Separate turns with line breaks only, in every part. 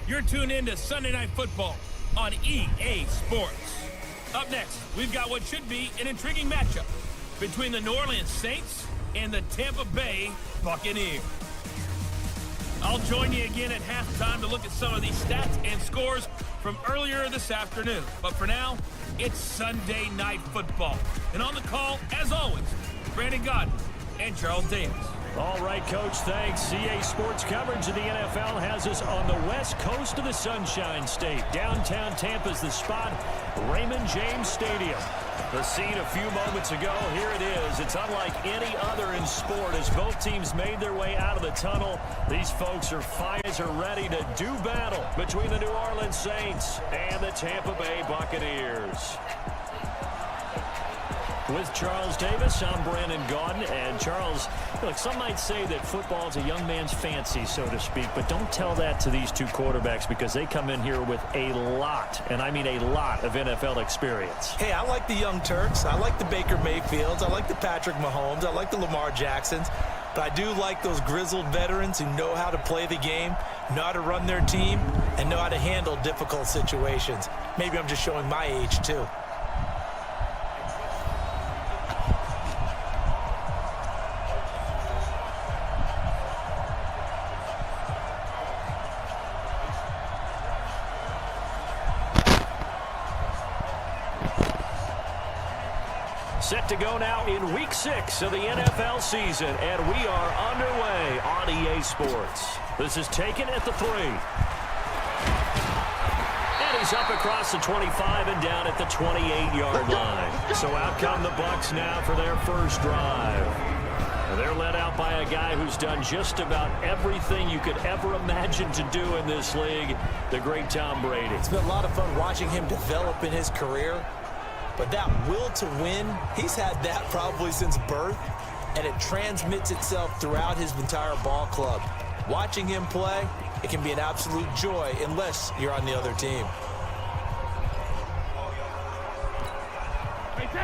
You're tuned in to Sunday Night Football on EA Sports. Up next, we've got what should be an intriguing matchup between the New Orleans Saints and the Tampa Bay Buccaneers. I'll join you again at halftime to look at some of these stats and scores from earlier this afternoon. But for now, it's Sunday Night Football. And on the call, as always, Brandon Godden and Charles Davis.
All right, Coach, thanks. EA Sports coverage of the NFL has us on the west coast of the Sunshine State. Downtown Tampa's the spot, Raymond James Stadium. The scene a few moments ago, here it is. It's unlike any other in sport as both teams made their way out of the tunnel. These folks are fired, are ready to do battle between the New Orleans Saints and the Tampa Bay Buccaneers. With Charles Davis, I'm Brandon Gaudin. And Charles, look, some might say that football is a young man's fancy, so to speak, but don't tell that to these two quarterbacks because they come in here with a lot, and I mean a lot, of NFL experience.
Hey, I like the young Turks. I like the Baker Mayfields. I like the Patrick Mahomes. I like the Lamar Jacksons. But I do like those grizzled veterans who know how to play the game, know how to run their team, and know how to handle difficult situations. Maybe I'm just showing my age, too.
Set to go now in Week 6 of the NFL season, and we are underway on EA Sports. This is taken at the 3. And he's up across the 25 and down at the 28-yard line. So out come the Bucs now for their first drive. And they're led out by a guy who's done just about everything you could ever imagine to do in this league, the great Tom Brady.
It's been a lot of fun watching him develop in his career. But that will to win, he's had that probably since birth, and it transmits itself throughout his entire ball club. Watching him play, it can be an absolute joy unless you're on the other team.
Wait, 20,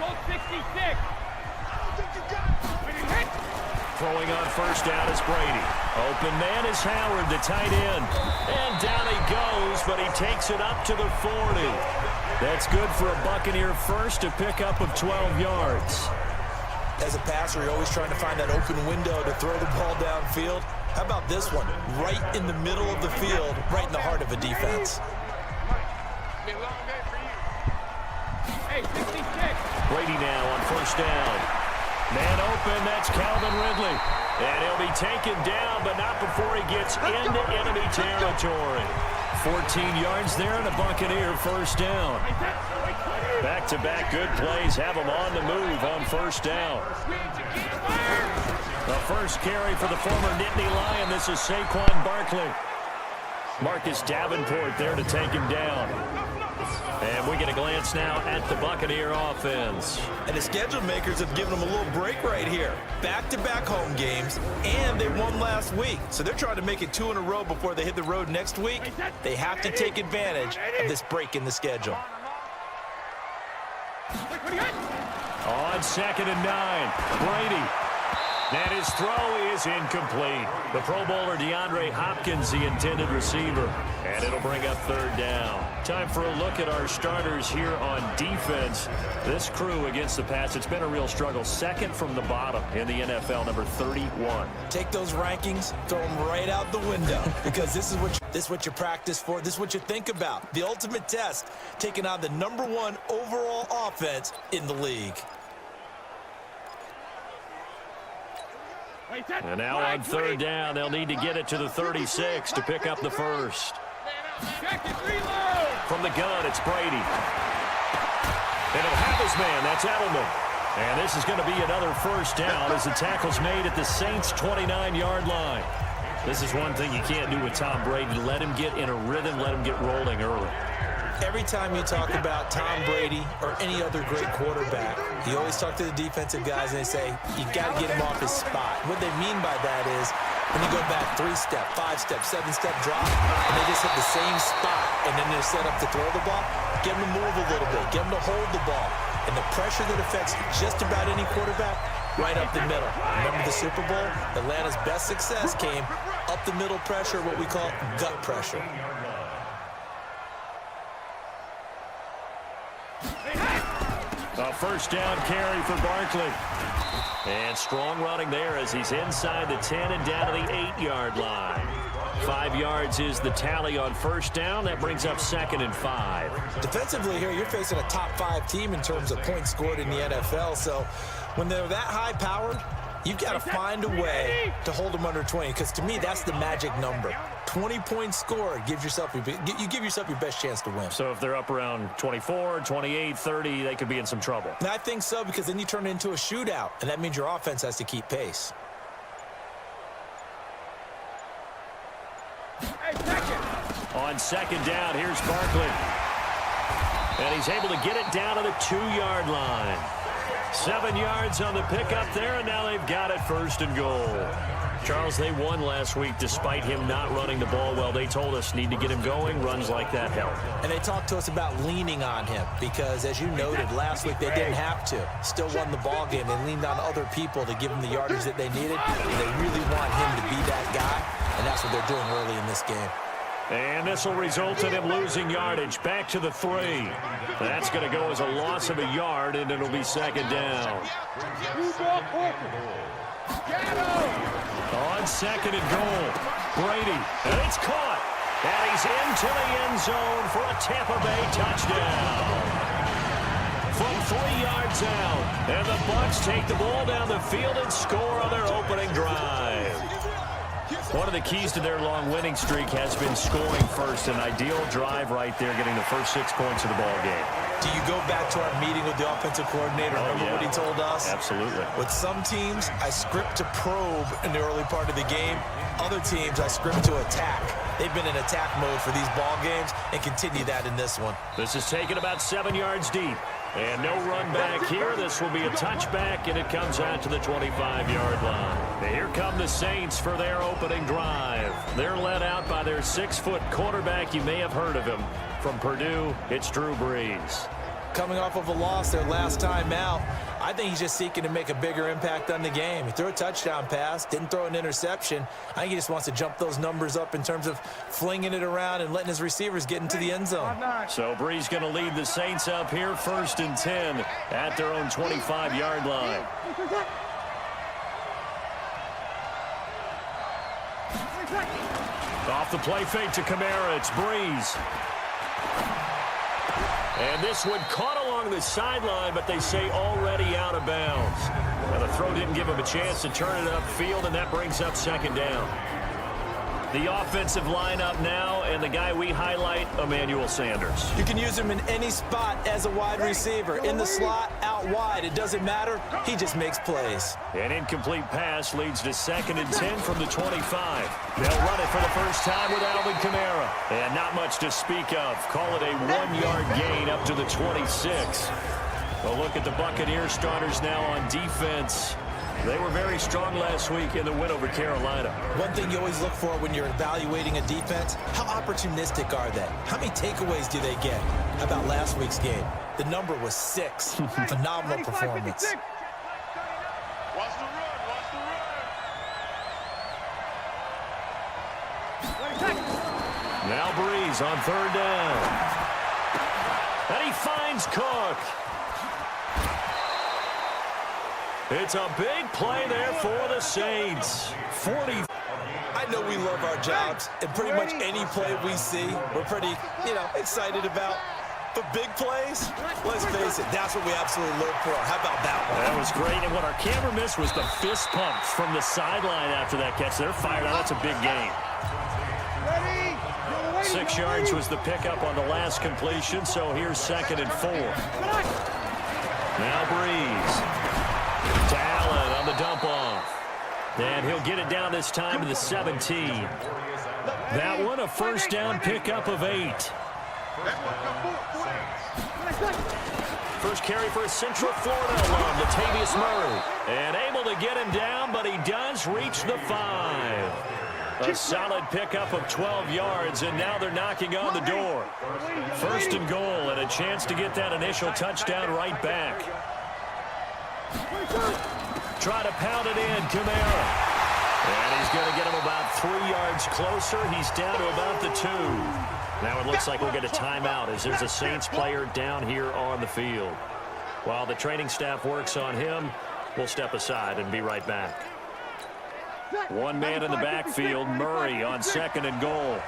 goal 66.
Throwing on first down is Brady. Open man is Howard, the tight end. And down he goes, but he takes it up to the 40. That's good for a Buccaneer first, a pickup of 12 yards.
As a passer, you're always trying to find that open window to throw the ball downfield. How about this one? Right in the middle of the field, right in the heart of a defense.
Hey, 66.
Brady now on first down. Man open, that's Calvin Ridley. And he'll be taken down, but not before he gets into enemy territory. 14 yards there and a Buccaneer first down. Back-to-back good plays have him on the move on first down. The first carry for the former Nittany Lion. This is Saquon Barkley. Marcus Davenport there to take him down. And we get a glance now at the Buccaneer offense.
And the schedule makers have given them a little break right here. Back-to-back home games, and they won last week. So they're trying to make it 2 in a row before they hit the road next week. They have to take advantage of this break in the schedule.
On 2nd and 9, Brady. And his throw is incomplete. The Pro Bowler DeAndre Hopkins, the intended receiver. And it'll bring up third down. Time for a look at our starters here on defense. This crew against the pass, it's been a real struggle. Second from the bottom in the NFL, number 31.
Take those rankings, throw them right out the window. Because this is what you practice for. This is what you think about. The ultimate test, taking on the #1 overall offense in the league.
And now on third down, they'll need to get it to the 36 to pick up the first. From the gun, it's Brady. And he'll have his man. That's Edelman. And this is going to be another first down as the tackle's made at the Saints' 29-yard line. This is one thing you can't do with Tom Brady. Let him get in a rhythm, let him get rolling early.
Every time you talk about Tom Brady or any other great quarterback, you always talk to the defensive guys and they say, you got to get him off his spot. What they mean by that is when you go back 3-step, 5-step, 7-step drop, and they just hit the same spot, and then they're set up to throw the ball, get them to move a little bit, get them to hold the ball. And the pressure that affects just about any quarterback, right up the middle. Remember the Super Bowl? Atlanta's best success came up the middle pressure, what we call gut pressure.
A first down carry for Barkley. And strong running there as he's inside the 10 and down to the 8-yard line. 5 yards is the tally on first down. That brings up 2nd and 5.
Defensively here, you're facing a top 5 team in terms of points scored in the NFL. So when they're that high-powered, you've got to find a way to hold them under 20, because to me, that's the magic number. 20 points scored, you give yourself your best chance to win.
So if they're up around 24, 28, 30, they could be in some trouble.
And I think so, because then you turn it into a shootout, and that means your offense has to keep pace.
On second down, here's Barkley. And he's able to get it down to the 2-yard line. 7 yards on the pickup there, and now they've got it 1st and goal. Charles, they won last week despite him not running the ball well. They told us need to get him going. Runs like that help.
And they talked to us about leaning on him because, as you noted, last week they didn't have to. Still won the ball game. They leaned on other people to give them the yardage that they needed. They really want him to be that guy, and that's what they're doing early in this game.
And this will result in him losing yardage. Back to the 3. That's going to go as a loss of a yard, and it'll be 2nd down. On 2nd and goal, Brady, and it's caught. And he's into the end zone for a Tampa Bay touchdown. From 3 yards out, and the Bucs take the ball down the field and score on their opening drive. One of the keys to their long winning streak has been scoring first. An ideal drive right there, getting the first 6 points of the ball game.
Do you go back to our meeting with the offensive coordinator? Remember what he told us?
Absolutely.
With some teams, I script to probe in the early part of the game. Other teams, I script to attack. They've been in attack mode for these ball games and continue that in this one.
This is taken about 7 yards deep. And no run back here. This will be a touchback, and it comes out to the 25-yard line. Now here come the Saints for their opening drive. They're led out by their 6-foot quarterback. You may have heard of him. From Purdue, it's Drew Brees.
Coming off of a loss their last time out, I think he's just seeking to make a bigger impact on the game. He threw a touchdown pass, didn't throw an interception. I think he just wants to jump those numbers up in terms of flinging it around and letting his receivers get into the end zone.
So Brees going to lead the Saints up here, 1st and 10 at their own 25-yard line. Off the play fake to Kamara, it's Brees. And this one caught along the sideline, but they say already out of bounds. Now the throw didn't give him a chance to turn it upfield, and that brings up 2nd down. The offensive lineup now, and the guy we highlight, Emmanuel Sanders.
You can use him in any spot as a wide receiver. In the slot, out wide. It doesn't matter. He just makes plays.
An incomplete pass leads to 2nd and 10 from the 25. They'll run it for the first time with Alvin Kamara. And not much to speak of. Call it a 1-yard gain up to the 26. A look at the Buccaneers starters now on defense. They were very strong last week in the win over Carolina.
One thing you always look for when you're evaluating a defense, how opportunistic are they? How many takeaways do they get? How about last week's game? The number was 6. Phenomenal performance.
Now Brees on 3rd down. And he finds Cook. It's a big play there for the Saints. 40.
I know we love our jobs, and pretty much any play we see, we're pretty, excited about. But big plays, let's face it, that's what we absolutely live for. How about that one?
That was great, and what our camera missed was the fist pumps from the sideline after that catch. They're fired out. That's a big gain. 6 yards was the pickup on the last completion, so here's 2nd and 4. Now Brees. To Allen on the dump-off. And he'll get it down this time to the 17. That one a first down pickup of 8. First carry for a Central Florida alum, Latavius Murray. And able to get him down, but he does reach the 5. A solid pickup of 12 yards, and now they're knocking on the door. 1st and goal, and a chance to get that initial touchdown right back. Try to pound it in, Kamara. And he's going to get him about 3 yards closer. He's down to about the 2. Now it looks like we'll get a timeout as there's a Saints player down here on the field. While the training staff works on him, we'll step aside and be right back. One man in the backfield, Murray on 2nd and goal.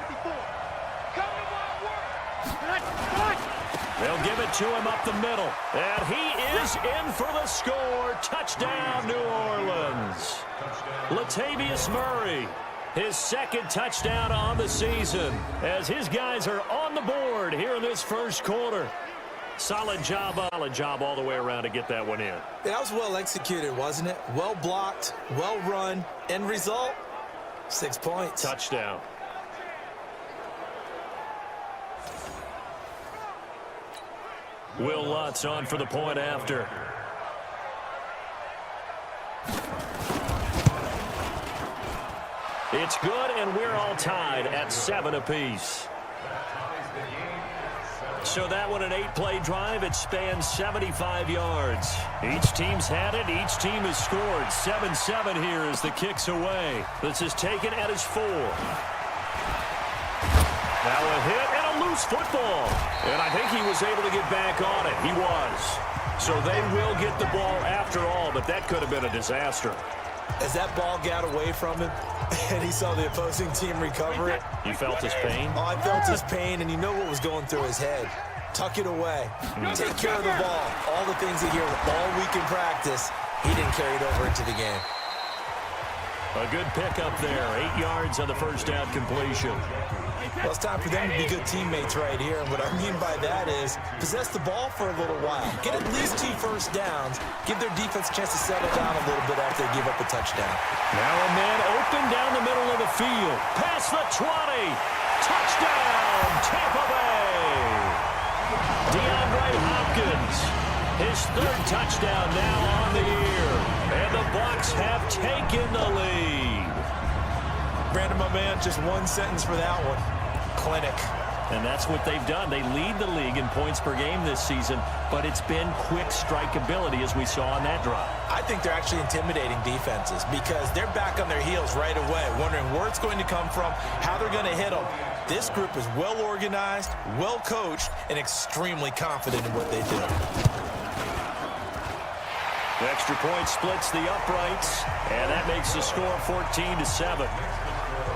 They'll give it to him up the middle. And he is in for the score. Touchdown, New Orleans. Latavius Murray, his 2nd touchdown on the season, as his guys are on the board here in this first quarter. Solid job all the way around to get that one in.
That was well executed, wasn't it? Well blocked, well run. End result, 6 points.
Touchdown. Will Lutz on for the point after. It's good, and we're all tied at 7 apiece. So that one, an 8-play drive. It spans 75 yards. Each team's had it. Each team has scored. 7-7 here as the kick's away. This is taken at his 4. Now a hit and a loose football. And I think he was able to get back on it. He was. So they will get the ball after all, but that could have been a disaster.
As that ball got away from him and he saw the opposing team recover it.
You felt his pain?
Oh, I felt his pain, and you know what was going through his head. Tuck it away. Take care of the ball. All the things he hear all week in practice, he didn't carry it over into the game.
A good pickup there. 8 yards on the first down completion.
Well, it's time for them to be good teammates right here. And what I mean by that is possess the ball for a little while. Get at least 2 first downs. Give their defense a chance to settle down a little bit after they give up a touchdown.
Now a man open down the middle of the field. Past the 20. Touchdown, Tampa Bay. DeAndre Hopkins. His 3rd touchdown now on the year. And the Bucs have taken the lead.
Brandon, my man, just one sentence for that one. Clinic.
And that's what they've done. They lead the league in points per game this season, but it's been quick strikeability as we saw on that drive.
I think they're actually intimidating defenses because they're back on their heels right away, wondering where it's going to come from, how they're going to hit them. This group is well organized, well coached, and extremely confident in what they do.
The extra point splits the uprights, and that makes the score 14-7.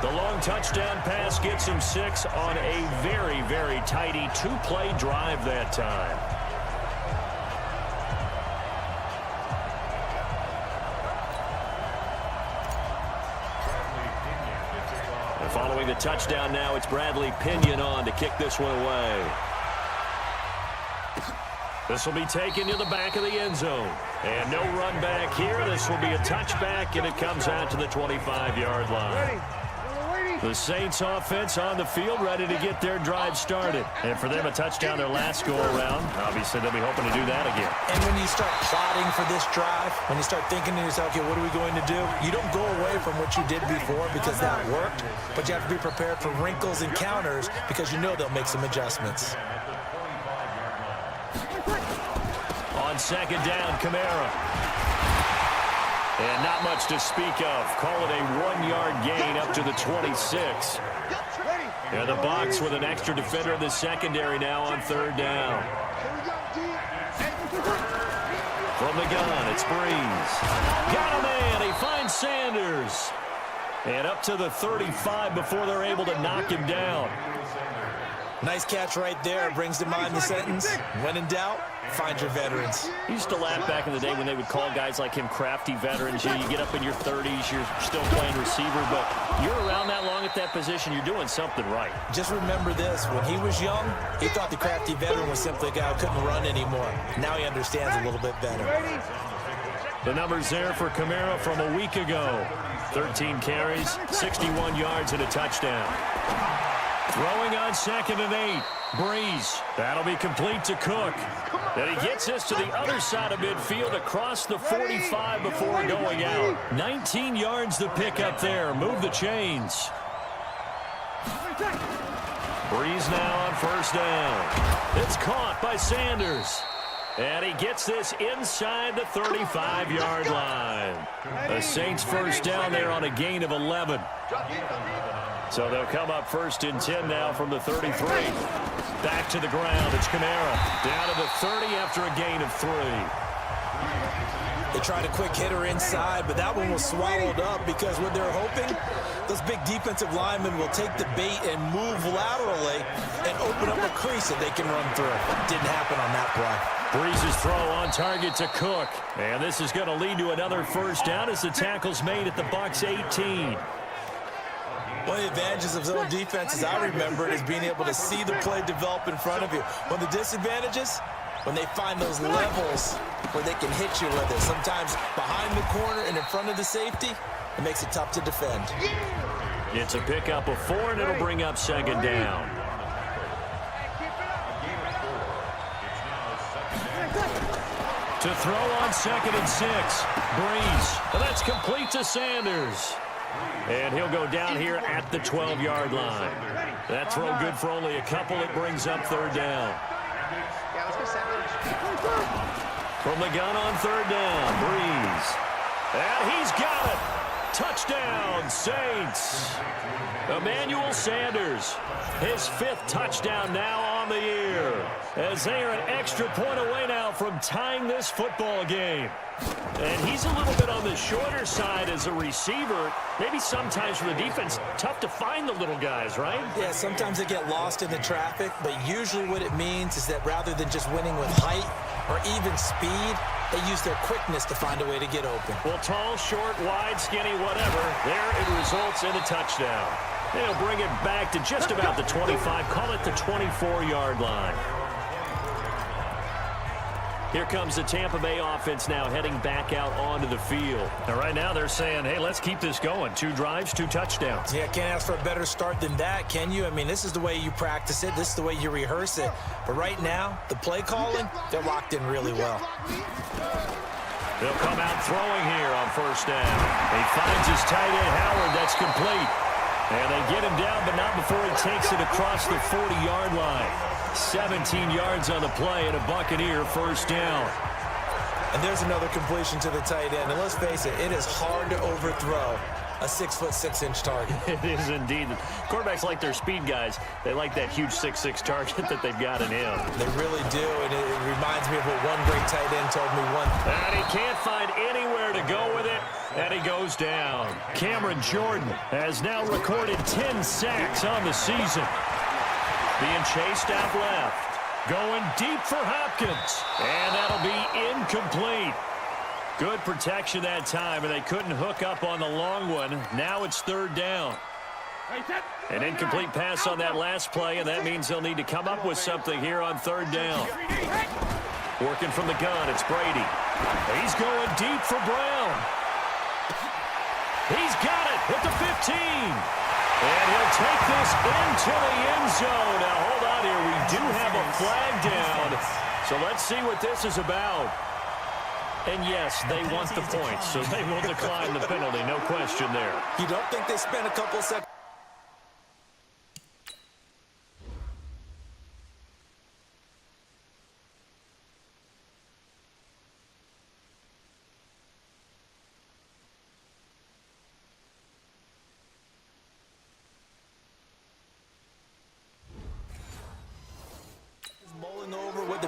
The long touchdown pass gets him 6 on a very, very tidy 2-play drive that time. And following the touchdown now, it's Bradley Pinion on to kick this one away. This will be taken to the back of the end zone. And no run back here. This will be a touchback, and it comes out to the 25-yard line. The Saints offense on the field ready to get their drive started. And for them, a touchdown their last go-around. Obviously, they'll be hoping to do that again.
And when you start plotting for this drive, when you start thinking to yourself, okay, what are we going to do? You don't go away from what you did before because that worked, but you have to be prepared for wrinkles and counters because you know they'll make some adjustments.
On 2nd down, Kamara. And not much to speak of. Call it a 1-yard gain up to the 26. And the Bucs with an extra defender in the secondary now on 3rd down. From the gun, it's Breeze. Got a man. He finds Sanders. And up to the 35 before they're able to knock him down.
Nice catch right there. Brings to mind the sentence, when in doubt, find your veterans.
I used to laugh back in the day when they would call guys like him crafty veterans. You get up in your 30s, you're still playing receiver, but you're around that long at that position, you're doing something right.
Just remember this. When he was young, he thought the crafty veteran was simply a guy who couldn't run anymore. Now he understands a little bit better.
The numbers there for Kamara from a week ago. 13 carries, 61 yards, and a touchdown. Throwing on 2nd and 8. Breeze. That'll be complete to Cook. And he gets this to the other side of midfield across the 45 before going out. 19 yards the pick up there. Move the chains. Breeze now on 1st down. It's caught by Sanders. And he gets this inside the 35-yard line. The Saints first down there on a gain of 11. So they'll come up first and 10 now from the 33. Back to the ground. It's Kamara. Down to the 30 after a gain of 3.
They tried a quick hitter inside, but that one was swallowed up because what they're hoping, those big defensive linemen will take the bait and move laterally and open up a crease that they can run through. Didn't happen on that play.
Breeze's throw on target to Cook. And this is going to lead to another first down as the tackle's made at the Bucs 18.
One of the advantages of zone defenses I remember is being able to see the play develop in front of you. One of the disadvantages, when they find those levels where they can hit you with it, sometimes behind the corner and in front of the safety, it makes it tough to defend.
It's a pickup of 4, and it'll bring up second down. To throw on 2nd and 6, Breeze. And that's complete to Sanders. And he'll go down here at the 12-yard line. That throw good for only a couple. It brings up 3rd down. From the gun on 3rd down, Breeze. And he's got it. Touchdown, Saints. Emmanuel Sanders, his 5th touchdown now on the year, as they are an extra point away now from tying this football game. And he's a little bit on the shorter side as a receiver. Maybe sometimes for the defense, tough to find the little guys, right?
Yeah, sometimes they get lost in the traffic, but usually what it means is that rather than just winning with height or even speed, they use their quickness to find a way to get open.
Well, tall, short, wide, skinny, whatever, there it results in a touchdown. They'll bring it back to just about the 25, call it the 24-yard line. Here comes the Tampa Bay offense now heading back out onto the field. Now, right now they're saying, hey, let's keep this going. 2 drives, 2 touchdowns.
Yeah, can't ask for a better start than that, can you? I mean, this is the way you practice it. This is the way you rehearse it. But right now, the play calling, they're locked in really well.
They'll come out throwing here on 1st down. He finds his tight end, Howard. That's complete. And they get him down, but not before he takes it across the 40-yard line. 17 yards on the play and a Buccaneer first down.
And there's another completion to the tight end. And let's face it, it is hard to overthrow a 6'6" target.
It is indeed. Quarterbacks like their speed guys. They like that huge 6'6" target that they've got in him.
They really do, and it reminds me of what one great tight end told me once.
And he can't find anywhere to go with it, and he goes down. Cameron Jordan has now recorded 10 sacks on the season. Being chased out left. Going deep for Hopkins. And that'll be incomplete. Good protection that time, and they couldn't hook up on the long one. Now it's 3rd down. An incomplete pass on that last play, and that means they'll need to come up with something here on 3rd down. Working from the gun, it's Brady. He's going deep for Brown. He's got it at the 15. And he'll take this into the end zone. Now, hold on here. We do have a flag down. So let's see what this is about. And, yes, they want the points, so they will decline the penalty. No question there.
You don't think they spent a couple seconds?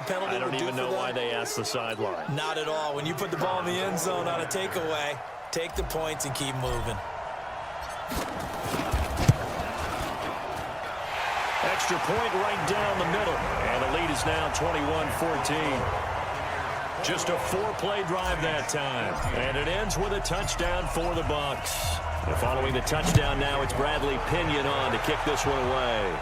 I don't even know why they asked the sideline.
Not at all. When you put the ball in the end zone on a takeaway, take the points and keep moving.
Extra point right down the middle. And the lead is now 21-14. Just a 4-play drive that time. And it ends with a touchdown for the Bucs. And following the touchdown now, it's Bradley Pinion on to kick this one away.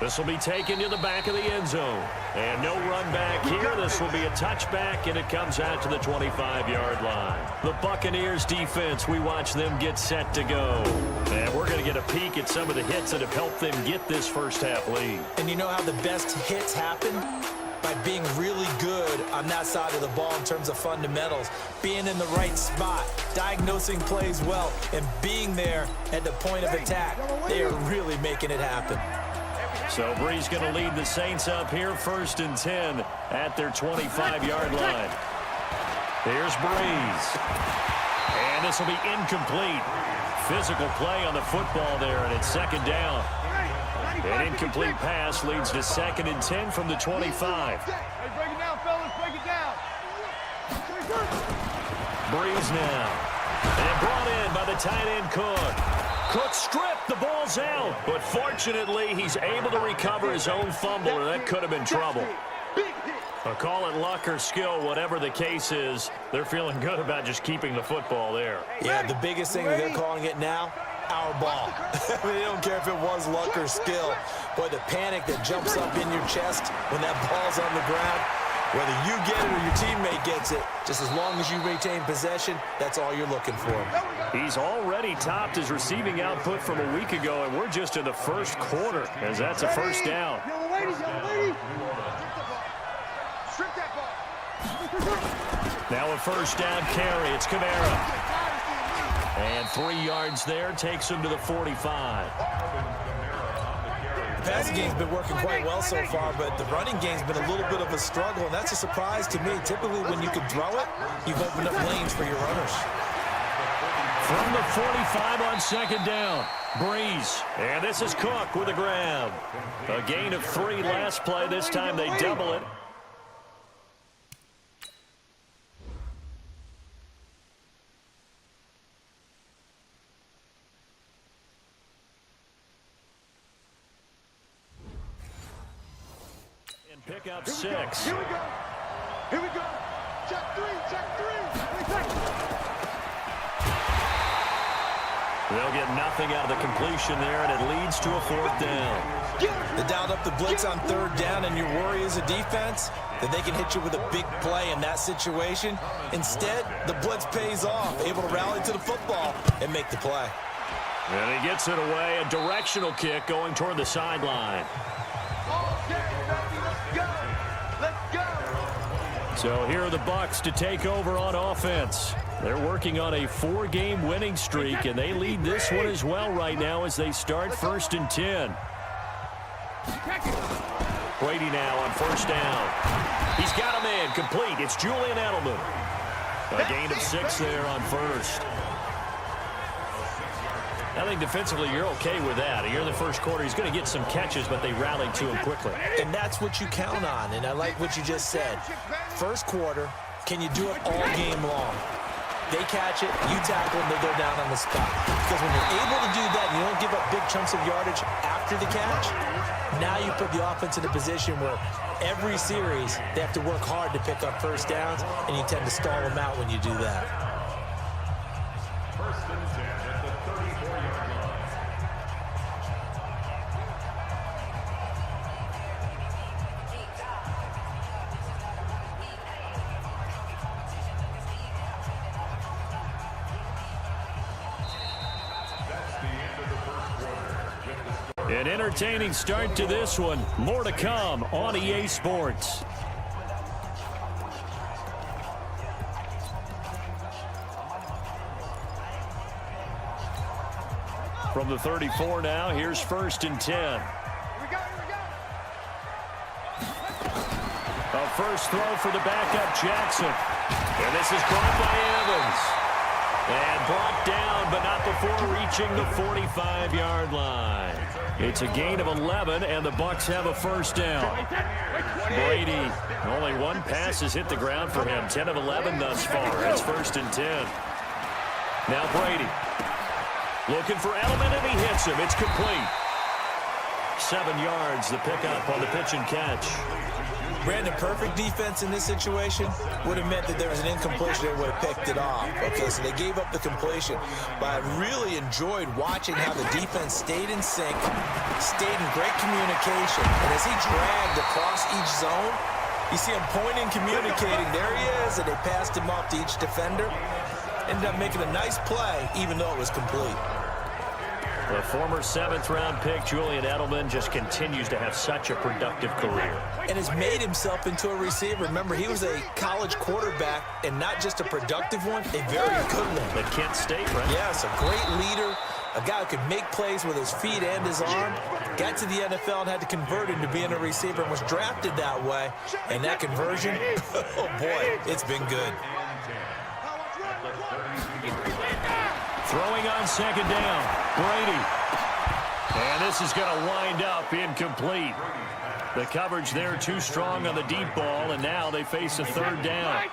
This will be taken to the back of the end zone. And no run back here. This will be a touchback, and it comes out to the 25-yard line. The Buccaneers defense, we watch them get set to go. And we're going to get a peek at some of the hits that have helped them get this first-half lead.
And you know how the best hits happen? By being really good on that side of the ball in terms of fundamentals, being in the right spot, diagnosing plays well, and being there at the point of attack. They are really making it happen.
So Brees going to lead the Saints up here, 1st and 10 at their 25-yard line. Here's Brees. And this will be incomplete. Physical play on the football there, and it's 2nd down. An incomplete pass leads to 2nd and 10 from the 25.
Hey, break it down, fellas. Break it down.
Brees now. And brought in by the tight end Cook. Cook stripped. The ball's out. But fortunately, he's able to recover his own fumble, and that could have been trouble. Call it luck or skill, whatever the case is, they're feeling good about just keeping the football there.
Yeah, the biggest thing that they're calling it now, our ball. I mean, they don't care if it was luck or skill. But the panic that jumps up in your chest when that ball's on the ground, whether you get it or your teammate gets it, just as long as you retain possession, that's all you're looking for.
He's already topped his receiving output from a week ago, and we're just in the 1st quarter, as that's a 1st down.
Young lady. Strip that ball.
Now a 1st down carry. It's Kamara. And 3 yards there takes him to the 45.
The passing game's been working quite well so far, but the running game's been a little bit of a struggle, and that's a surprise to me. Typically, when you can throw it, you've opened up lanes for your runners.
From the 45 on 2nd down, Brees. And this is Cook with a grab. A gain of 3 last play. This time they double it. Pick up 6.
Here we go. Here we go. Check 3. Check 3.
They'll get nothing out of the completion there, and it leads to a 4th down.
They dialed up the blitz on 3rd down, and your worry as a defense that they can hit you with a big play in that situation. Instead, the blitz pays off, able to rally to the football and make the play.
And he gets it away, a directional kick going toward the sideline. So here are the Bucs to take over on offense. They're working on a 4-game winning streak, and they lead this one as well right now as they start 1st and 10. Brady now on 1st down. He's got him in, complete. It's Julian Edelman. A gain of 6 there on 1st. I think defensively you're okay with that. Here in the 1st quarter, he's going to get some catches, but they rallied to him quickly.
And that's what you count on, and I like what you just said. 1st quarter, can you do it all game long? They catch it, you tackle them, they go down on the spot. Because when you're able to do that, and you don't give up big chunks of yardage after the catch, now you put the offense in a position where every series they have to work hard to pick up 1st downs, and you tend to stall them out when you do that.
An entertaining start to this one. More to come on EA Sports. From the 34 now, here's 1st and 10. A 1st throw for the backup Jackson. And this is caught by Evans. And brought down, but not before reaching the 45-yard line. It's a gain of 11, and the Bucs have a 1st down. Brady, only 1 pass has hit the ground for him. 10 of 11 thus far. It's 1st and 10. Now Brady. Looking for Edelman, and he hits him. It's complete. 7 yards, the pickup on the pitch and catch.
Brandon, perfect defense in this situation would have meant that there was an incompletion. They would have picked it off. Okay, so they gave up the completion. But I really enjoyed watching how the defense stayed in sync, stayed in great communication. And as he dragged across each zone, you see him pointing, communicating. There he is, and they passed him off to each defender. Ended up making a nice play, even though it was complete.
The former 7th-round pick, Julian Edelman, just continues to have such a productive career.
And has made himself into a receiver. Remember, he was a college quarterback, and not just a productive one, a very good one.
At Kent State, right?
Yes, a great leader, a guy who can make plays with his feet and his arm. got to the NFL and had to convert into being a receiver and was drafted that way. And that conversion, oh boy, it's been good.
Throwing on second down, Brady. And this is going to wind up incomplete. The coverage there too strong on the deep ball, and now they face a third down.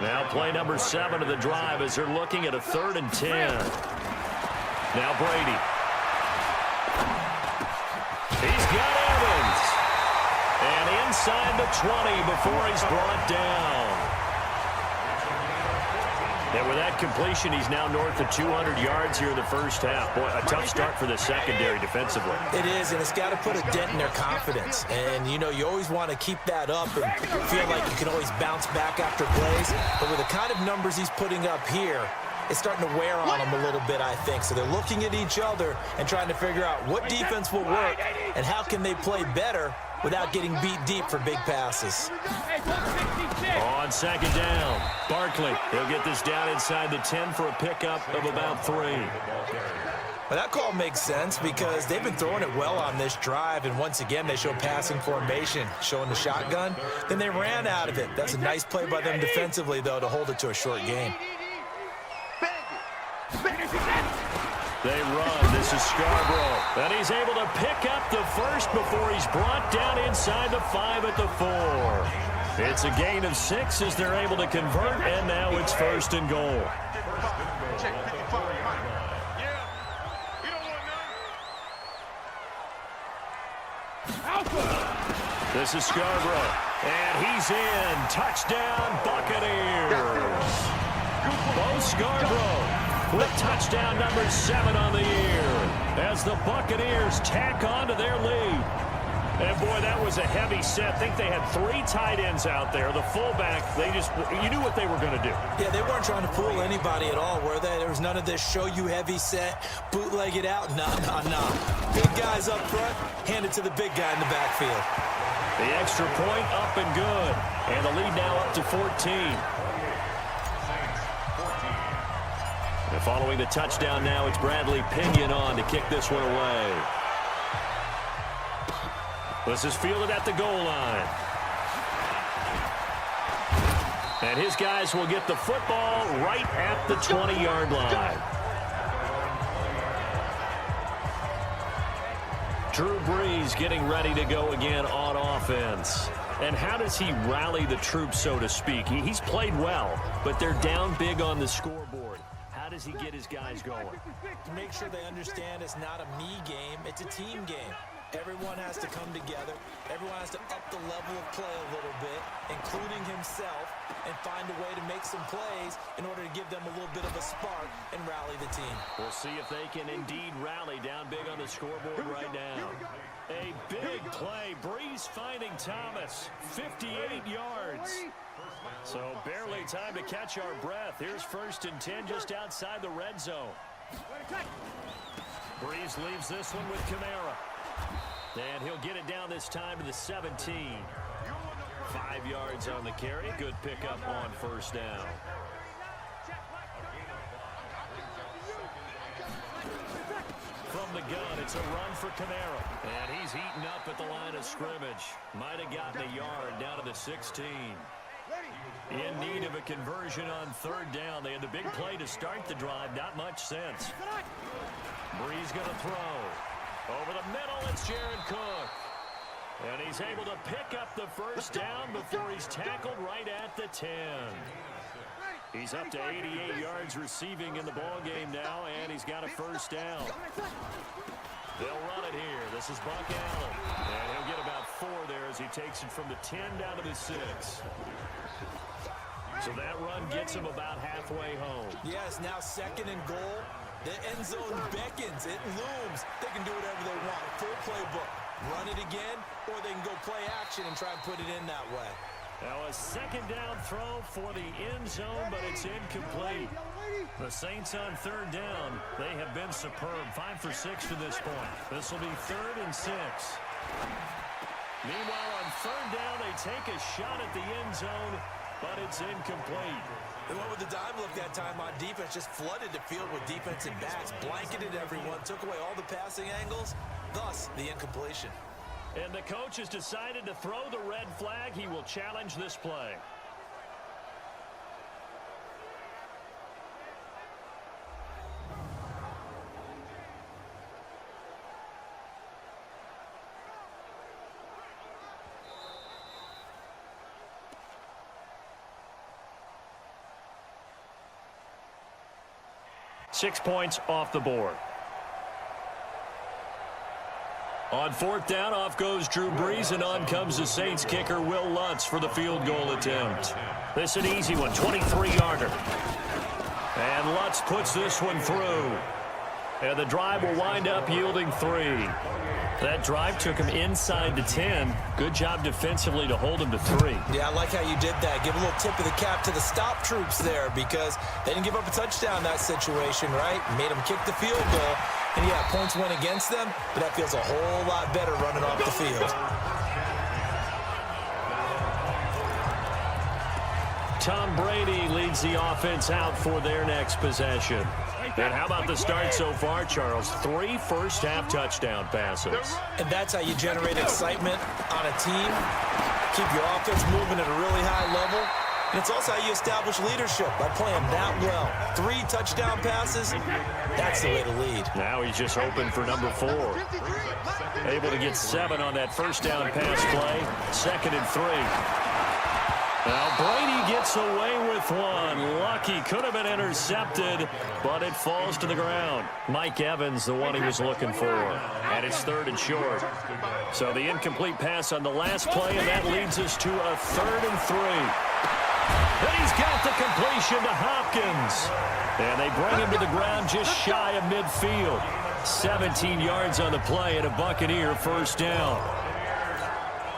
Now play number 7 of the drive as they're looking at a 3rd and 10. Now Brady. He's got Evans. And inside the 20 before he's brought down. And with that completion, he's now north of 200 yards here in the first half. Boy, a tough start for the secondary defensively.
It is, and it's got to put a dent in their confidence. And, you know, you always want to keep that up and feel like you can always bounce back after plays. But with the kind of numbers he's putting up here, it's starting to wear on them a little bit, I think. So they're looking at each other and trying to figure out what defense will work and how can they play better without getting beat deep for big passes.
On second down, Barkley. He'll get this down inside the 10 for a pickup of about 3.
Well, that call makes sense because they've been throwing it well on this drive, and once again they show passing formation, showing the shotgun. Then they ran out of it. That's a nice play by them defensively, though, to hold it to a short game.
They run. This is Scarborough. And he's able to pick up the first before he's brought down inside the 5 at the 4. It's a gain of 6 as they're able to convert, and now it's 1st and goal. This is Scarborough. And he's in. Touchdown, Buccaneers. Bo Scarborough with touchdown number 7 on the year as the Buccaneers tack on to their lead. And, boy, that was a heavy set. I think they had 3 tight ends out there. The fullback, you knew what they were going to do.
Yeah, they weren't trying to fool anybody at all, were they? There was none of this show you heavy set, bootleg it out. Nah. Big guys up front, hand it to the big guy in the backfield.
The extra point up and good. And the lead now up to 14. And following the touchdown now, it's Bradley Pinion on to kick this one away. This is fielded at the goal line. And his guys will get the football right at the 20-yard line. Drew Brees getting ready to go again on offense. And how does he rally the troops, so to speak? He's played well, but they're down big on the scoreboard. How does he get his guys going?
To make sure they understand it's not a me game, it's a team game. Everyone has to come together. Everyone has to up the level of play a little bit, including himself, and find a way to make some plays in order to give them a little bit of a spark and rally the team.
We'll see if they can indeed rally down big on the scoreboard right now. A big play. Brees finding Thomas. 58 yards. So barely time to catch our breath. Here's 1st and 10 just outside the red zone. Brees leaves this one with Kamara. And he'll get it down this time to the 17. 5 yards on the carry. Good pickup on 1st down. From the gun, it's a run for Kamara. And he's heating up at the line of scrimmage. Might have gotten a yard down to the 16. In need of a conversion on 3rd down. They had the big play to start the drive. Not much sense. Brees going to throw. Over the middle, it's Jared Cook. And he's able to pick up the 1st down before he's tackled right at the 10. He's up to 88 yards receiving in the ballgame now, and he's got a 1st down. They'll run it here. This is Buck Allen. And he'll get about 4 there as he takes it from the 10 down to the 6. So that run gets him about halfway home.
Yes, now 2nd and goal. The end zone beckons. It looms. They can do whatever they want. Full playbook. Run it again, or they can go play action and try and put it in that way.
Now a 2nd down throw for the end zone, but it's incomplete. The Saints on 3rd down. They have been superb. 5 for 6 to this point. This will be 3rd and 6. Meanwhile, on 3rd down, they take a shot at the end zone, but it's incomplete.
They went with the dime look that time on defense, just flooded the field with defensive backs, blanketed everyone, took away all the passing angles, thus the incompletion.
And the coach has decided to throw the red flag. He will challenge this play. Six points off the board. On fourth down, off goes Drew Brees, and on comes the Saints kicker, Will Lutz, for the field goal attempt. This is an easy one, 23-yarder. And Lutz puts this one through. And the drive will wind up yielding 3. That drive took him inside the 10. Good job defensively to hold him to 3.
Yeah, I like how you did that. Give a little tip of the cap to the stop troops there, because they didn't give up a touchdown in that situation, right? Made them kick the field goal. And yeah, points went against them, but that feels a whole lot better running off the field.
Tom Brady leads the offense out for their next possession. And how about the start so far, Charles? 3 first-half touchdown passes.
And that's how you generate excitement on a team, keep your offense moving at a really high level. And it's also how you establish leadership, by playing that well. 3 touchdown passes, that's the way to lead.
Now he's just hoping for number 4. Able to get 7 on that first down pass play. 2nd and 3. Now Brady gets away with one. Lucky, could have been intercepted, but it falls to the ground. Mike Evans, the one he was looking for. And it's 3rd and short. So the incomplete pass on the last play, and that leads us to a 3rd and 3. And he's got the completion to Hopkins. And they bring him to the ground just shy of midfield. 17 yards on the play and a Buccaneer first down.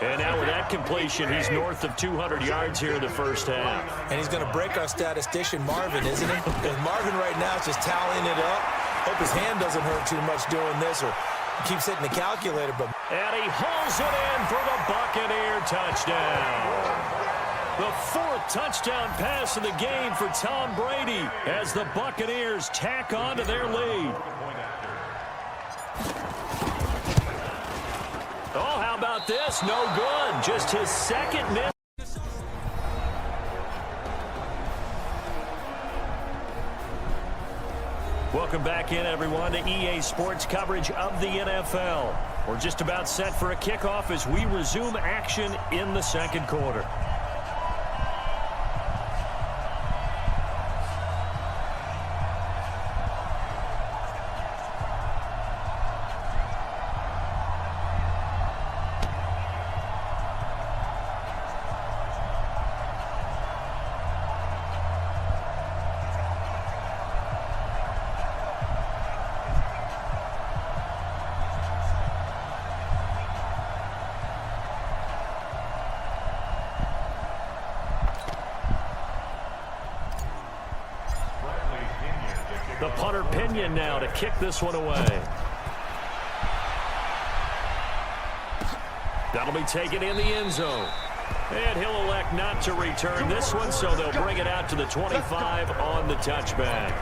And now with that completion, he's north of 200 yards here in the first half.
And he's going to break our statistician, Marvin, isn't he? Because Marvin right now is just tallying it up. Hope his hand doesn't hurt too much doing this, or keeps hitting the calculator. But
and he hauls it in for the Buccaneer touchdown. The 4th touchdown pass of the game for Tom Brady as the Buccaneers tack on to their lead. Oh, how about this? No good. Just his 2nd miss. Welcome back in, everyone, to EA Sports coverage of the NFL. We're just about set for a kickoff as we resume action in the 2nd quarter. The punter Pinion now to kick this one away. That'll be taken in the end zone. And he'll elect not to return this one, so they'll bring it out to the 25 on the touchback.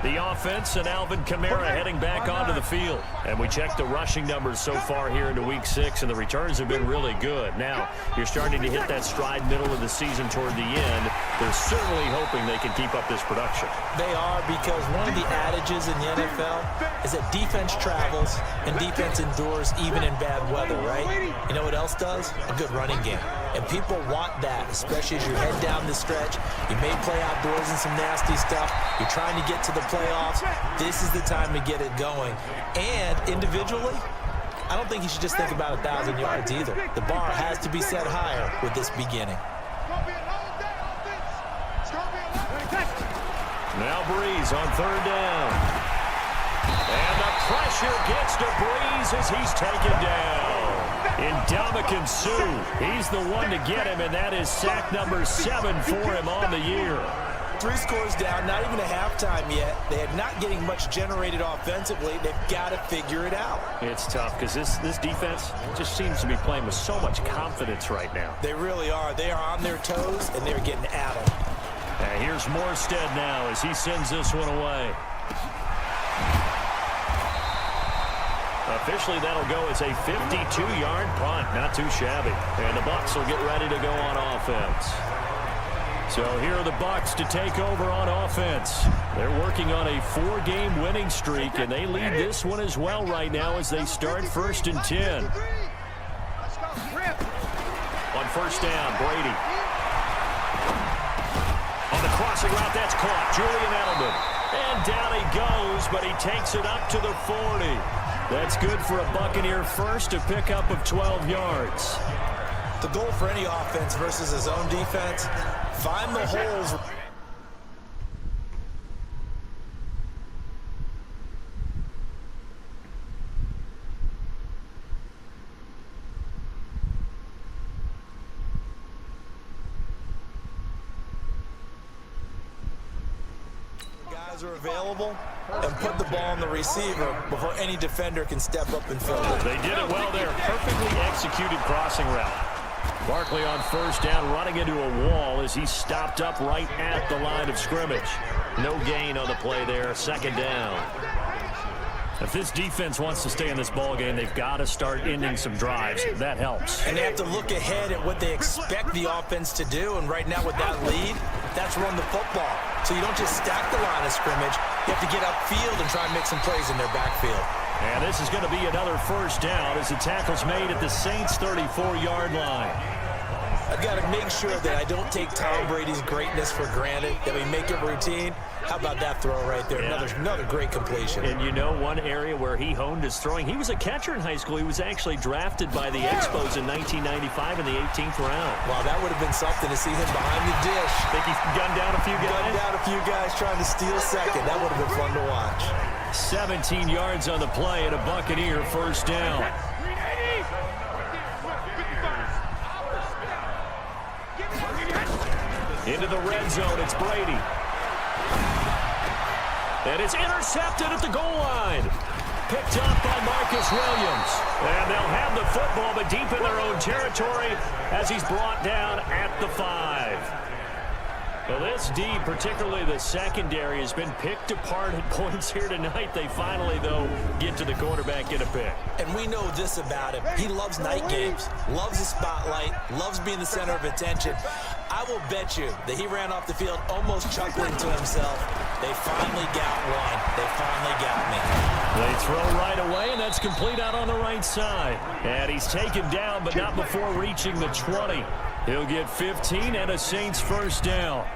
The offense and Alvin Kamara heading back onto the field. And we checked the rushing numbers so far here into Week 6, and the returns have been really good. Now, you're starting to hit that stride middle of the season toward the end. They're certainly hoping they can keep up this production.
They are, because one of the adages in the NFL is that defense travels and defense endures even in bad weather, right? You know what else does? A good running game. And people want that, especially as you head down the stretch. You may play outdoors in some nasty stuff. You're trying to get to the playoffs. This is the time to get it going. And individually, I don't think you should just think about 1,000 yards either. The bar has to be set higher with this beginning.
Now Brees on 3rd down. And the pressure gets to Brees as he's taken down. Ndamukong Suh, he's the one to get him, and that is sack number 7 for him on the year.
3 scores down, not even a halftime yet. They are not getting much generated offensively. They've got to figure it out.
It's tough because this defense just seems to be playing with so much confidence right now.
They really are. They are on their toes, and they're getting at them.
And here's Morstead now as he sends this one away. Officially, that'll go as a 52-yard punt. Not too shabby. And the Bucs will get ready to go on offense. So here are the Bucs to take over on offense. They're working on a 4-game winning streak, and they lead this one as well right now as they start 1st and 10. On 1st down, Brady. On the crossing route, that's caught. Julian Edelman. And down he goes, but he takes it up to the 40. That's good for a Buccaneer first, a pickup of 12 yards.
The goal for any offense versus his own defense, find the holes. Guys are available and put the ball on the receiver before any defender can step up and fill it.
They did it well there. Perfectly executed crossing route. Barkley on 1st down, running into a wall as he stopped up right at the line of scrimmage. No gain on the play there. 2nd down. If this defense wants to stay in this ball game, they've got to start ending some drives. That helps.
And they have to look ahead at what they expect the offense to do. And right now with that lead, that's run the football. So you don't just stack the line of scrimmage. You have to get upfield and try and make some plays in their backfield.
And this is going to be another 1st down as the tackle's made at the Saints' 34-yard line.
I've got to make sure that I don't take Tom Brady's greatness for granted, that we make it routine. How about that throw right there?
Yeah.
Another great completion.
And you know one area where he honed his throwing, he was a catcher in high school. He was actually drafted by the Expos in 1995 in the 18th round.
Wow, that would have been something to see him behind the dish.
Think he gunned down a few guys?
Gunned down a few guys trying to steal second. That would have been fun to watch.
17 yards on the play and a Buccaneer 1st down. Into the red zone, it's Brady. And it's intercepted at the goal line. Picked up by Marcus Williams. And they'll have the football, but deep in their own territory as he's brought down at the 5. Well, this D, particularly the secondary, has been picked apart at points here tonight. They finally, though, get to the quarterback in a pick.
And we know this about him. He loves night games, loves the spotlight, loves being the center of attention. I will bet you that he ran off the field almost chuckling to himself. They finally got one. They finally got me.
They throw right away, and that's complete out on the right side. And he's taken down, but not before reaching the 20. He'll get 15 and a Saints 1st down.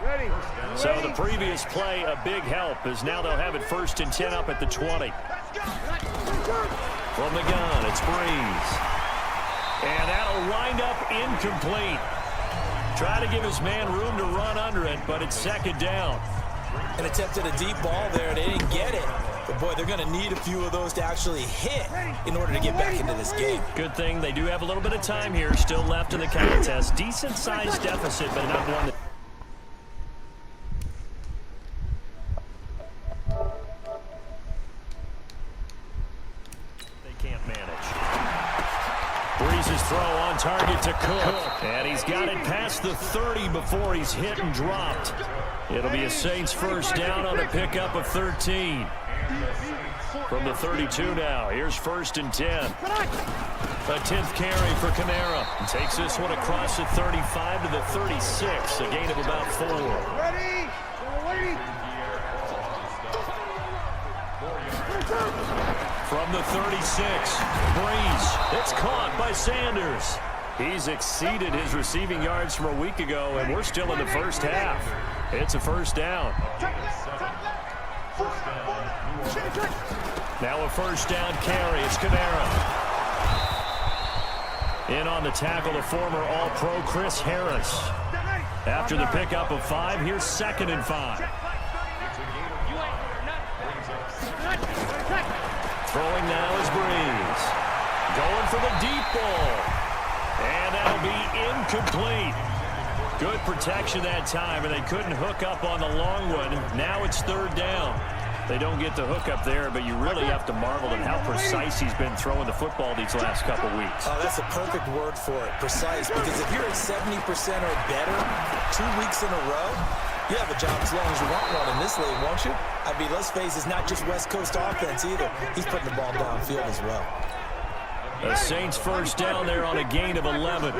So the previous play, a big help, as now they'll have it 1st and 10 up at the 20. From the gun, it's Breeze. And that'll wind up incomplete. Try to give his man room to run under it, but it's 2nd down.
And attempted a deep ball there. They didn't get it. But, boy, they're going to need a few of those to actually hit in order to get back into this game.
Good thing they do have a little bit of time here still left in the contest. Decent-sized deficit, but not one that... they can't manage. Breeze's throw on target to Cook. And he's got it past the 30 before he's hit and dropped. It'll be a Saints 1st down on a pickup of 13. From the 32 now, here's 1st and 10. A 10th carry for Kamara. And takes this one across the 35 to the 36, a gain of about 4.
Ready?
From the 36, Breeze. It's caught by Sanders. He's exceeded his receiving yards from a week ago, and we're still in the 1st half. It's a 1st down. Now a 1st down carry. It's Kamara. In on the tackle, the former All-Pro Chris Harris. After the pickup of 5, here's 2nd and 5. Throwing now is Breeze. Going for the deep ball. And that'll be incomplete. Good protection that time, and they couldn't hook up on the long one. Now it's 3rd down. They don't get the hook up there, but you really have to marvel at how precise he's been throwing the football these last couple weeks.
Oh, that's a perfect word for it, precise, because if you're at 70% or better 2 weeks in a row, You have a job as long as you want one in this league, won't you? I mean, let's face it, it's not just West Coast offense either. He's putting the ball downfield as well.
The Saints first down there on a gain of 11.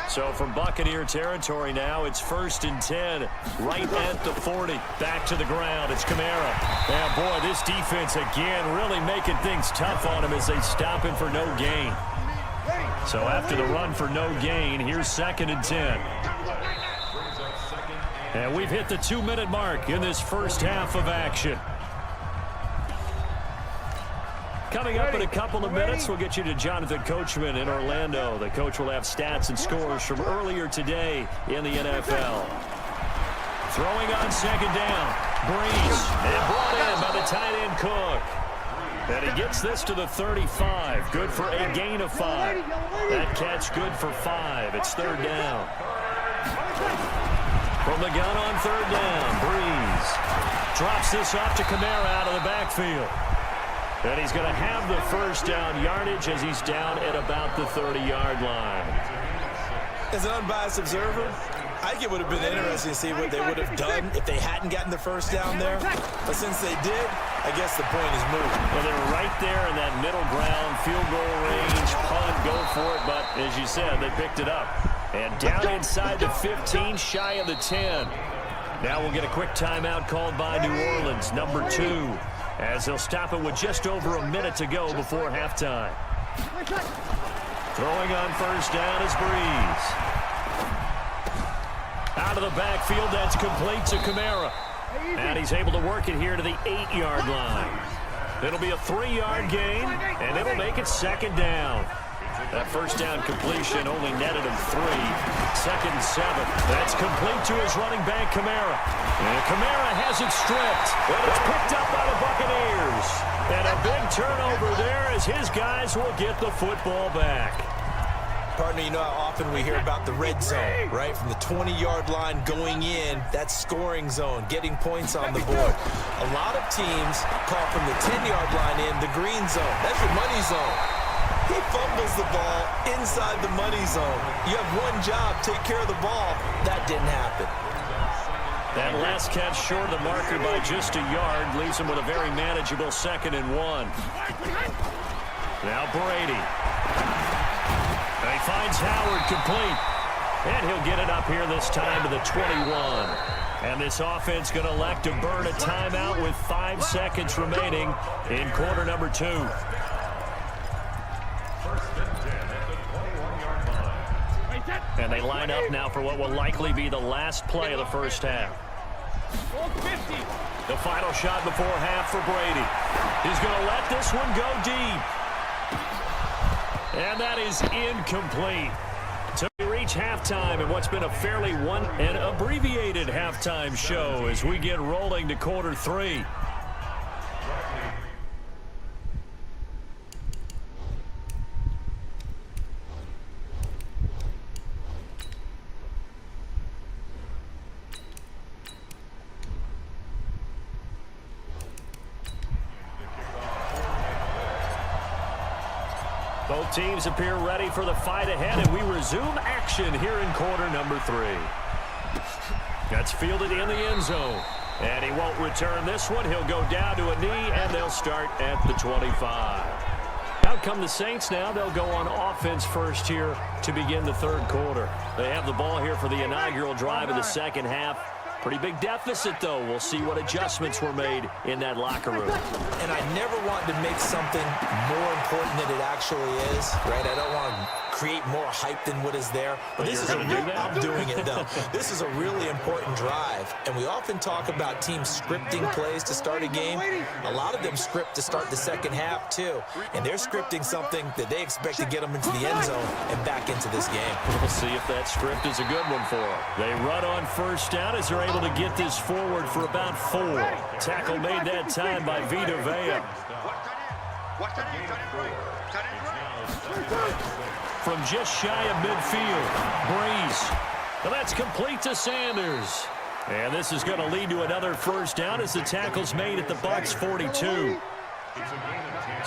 So from Buccaneer territory now, it's 1st and 10, right at the 40. Back to the ground, it's Kamara. And boy, this defense again really making things tough on him as they stop him for no gain. So after the run for no gain, here's 2nd and 10. And we've hit the 2-minute mark in this first half of action. Coming up in a couple of minutes, we'll get you to Jonathan Coachman in Orlando. The coach will have stats and scores from earlier today in the NFL. Throwing on 2nd down. Breeze. And brought in by the tight end Cook. And he gets this to the 35. Good for a gain of 5. That catch good for 5. It's 3rd down. From the gun on 3rd down, Breeze drops this off to Kamara out of the backfield. And he's going to have the first down yardage as he's down at about the 30-yard line.
As an unbiased observer, I think it would have been interesting to see what they would have done if they hadn't gotten the first down there. But since they did, I guess the point is moved.
Well, they're right there in that middle ground, field goal range, punt, go for it. But as you said, they picked it up. And down inside the 15, shy of the 10. Now we'll get a quick timeout called by New Orleans, number 2. As they'll stop it with just over a minute to go before halftime. Throwing on first down is Breeze. Out of the backfield, that's complete to Kamara. And he's able to work it here to the 8-yard line. It'll be a 3-yard gain, and it'll make it 2nd down. That first down completion only netted him 3. 2nd and 7. That's complete to his running back, Kamara. And Kamara has it stripped. And it's picked up by the Buccaneers. And a big turnover there as his guys will get the football back.
Partner, you know how often we hear about the red zone, right? From the 20-yard line going in, that's scoring zone, getting points on the board. A lot of teams call from the 10-yard line in the green zone. That's your money zone. He fumbles the ball inside the money zone. You have one job, take care of the ball. That didn't happen.
That last catch short of the marker by just a yard leaves him with a very manageable 2nd and 1. Now Brady. And he finds Howard complete. And he'll get it up here this time to the 21. And this offense going to elect to burn a timeout with 5 seconds remaining in quarter number 2. And they line up now for what will likely be the last play of the first half. The final shot before half for Brady. He's going to let this one go deep. And that is incomplete. So we reach halftime in what's been a fairly abbreviated halftime show as we get rolling to quarter 3. Both teams appear ready for the fight ahead, and we resume action here in quarter number 3. That's fielded in the end zone, and he won't return this one. He'll go down to a knee, and they'll start at the 25. Out come the Saints now. They'll go on offense first here to begin the 3rd quarter. They have the ball here for the inaugural drive of the 2nd half. Pretty big deficit, though. We'll see what adjustments were made in that locker room.
And I never want to make something more important than it actually is, right? I don't want to create more hype than what is there. But this is I'm doing it, though. This is a really important drive. And we often talk about teams scripting plays to start a game. A lot of them script to start the 2nd half, too. And they're scripting something that they expect to get them into the end zone and back into this game.
We'll see if that script is a good one for them. They run on first down as they're able to get this forward for about 4. Tackle made that time by Vita Vea. From just shy of midfield, Breeze. Well, that's complete to Sanders. And this is going to lead to another first down as the tackle's made at the Bucs 42.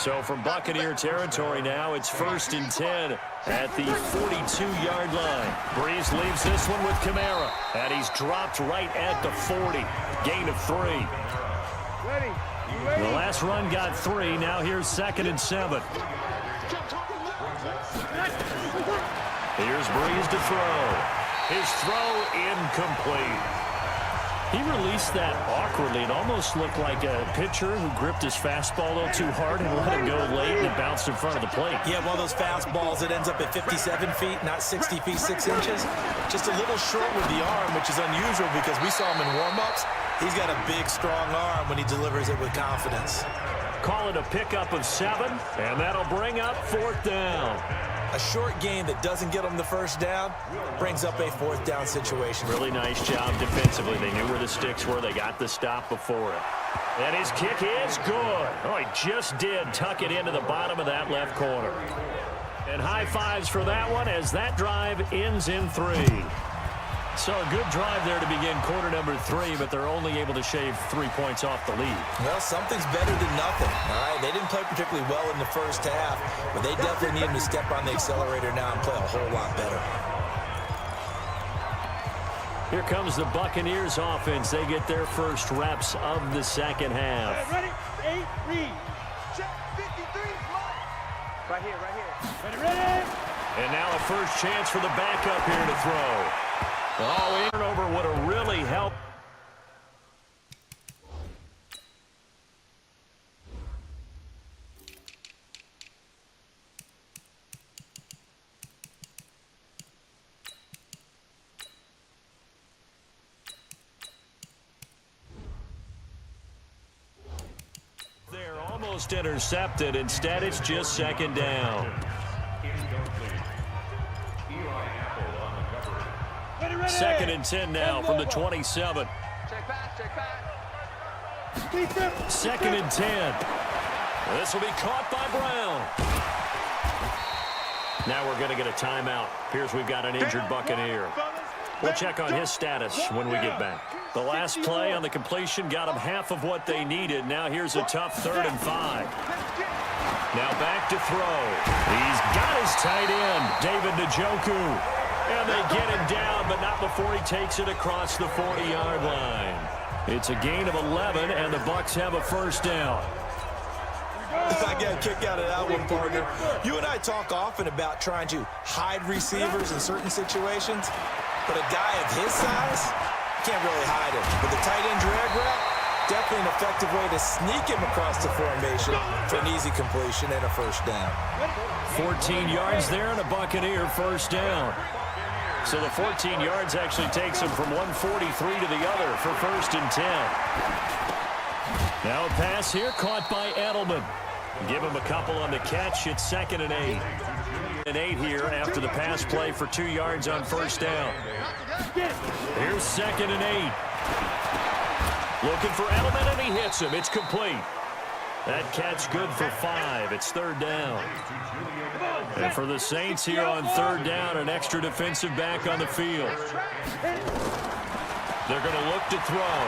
So from Buccaneer territory now, it's 1st and 10 at the 42-yard line. Breeze leaves this one with Kamara, and he's dropped right at the 40. Gain of 3.
Ready.
The last run got 3. Now here's 2nd and 7. Here's Breeze to throw. His throw incomplete. He released that awkwardly. It almost looked like a pitcher who gripped his fastball a little too hard and let it go late, and it bounced in front of the plate.
Yeah, one of those fastballs that ends up at 57 feet, not 60 feet, 6 inches. Just a little short with the arm, which is unusual because we saw him in warm-ups. He's got a big, strong arm when he delivers it with confidence.
Call it a pickup of 7, and that'll bring up 4th down.
A short game that doesn't get them the first down brings up a 4th down situation.
Really nice job defensively. They knew where the sticks were. They got the stop before it. And his kick is good. Oh, he just did tuck it into the bottom of that left corner. And high fives for that one as that drive ends in 3. So a good drive there to begin quarter number 3, but they're only able to shave 3 points off the lead.
Well, something's better than nothing, all right? They didn't play particularly well in the first half, but they definitely need him to step on the accelerator now and play a whole lot better.
Here comes the Buccaneers offense. They get their first reps of the second half.
Ready? 8, read. Check 53. Right here. Ready.
And now a first chance for the backup here to throw. Oh, turnover would have really helped. They're almost intercepted. Instead, it's just 2nd down.
Ready.
2nd and 10 now from the 27.
Check back.
2nd and 10. This will be caught by Brown. Now we're going to get a timeout. Appears we've got an injured Buccaneer. We'll check on his status when we get back. The last play on the completion got them half of what they needed. Now here's a tough 3rd and 5. Now back to throw. He's got his tight end, David Njoku. And they get him down, but not before he takes it across the 40-yard line. It's a gain of 11, and the Bucs have a first down.
I got a kick out of that one, partner. You and I talk often about trying to hide receivers in certain situations, but a guy of his size, can't really hide him. With the tight end drag route, definitely an effective way to sneak him across the formation for an easy completion and a first down.
14 yards there and a Buccaneer first down. So the 14 yards actually takes him from 143 to the other for 1st and 10. Now a pass here caught by Edelman. Give him a couple on the catch. It's 2nd and 8. And 8 here after the pass play for 2 yards on first down. Here's 2nd and 8. Looking for Edelman, and he hits him. It's complete. That catch good for 5. It's 3rd down. And for the Saints here on 3rd down, an extra defensive back on the field. They're going to look to throw.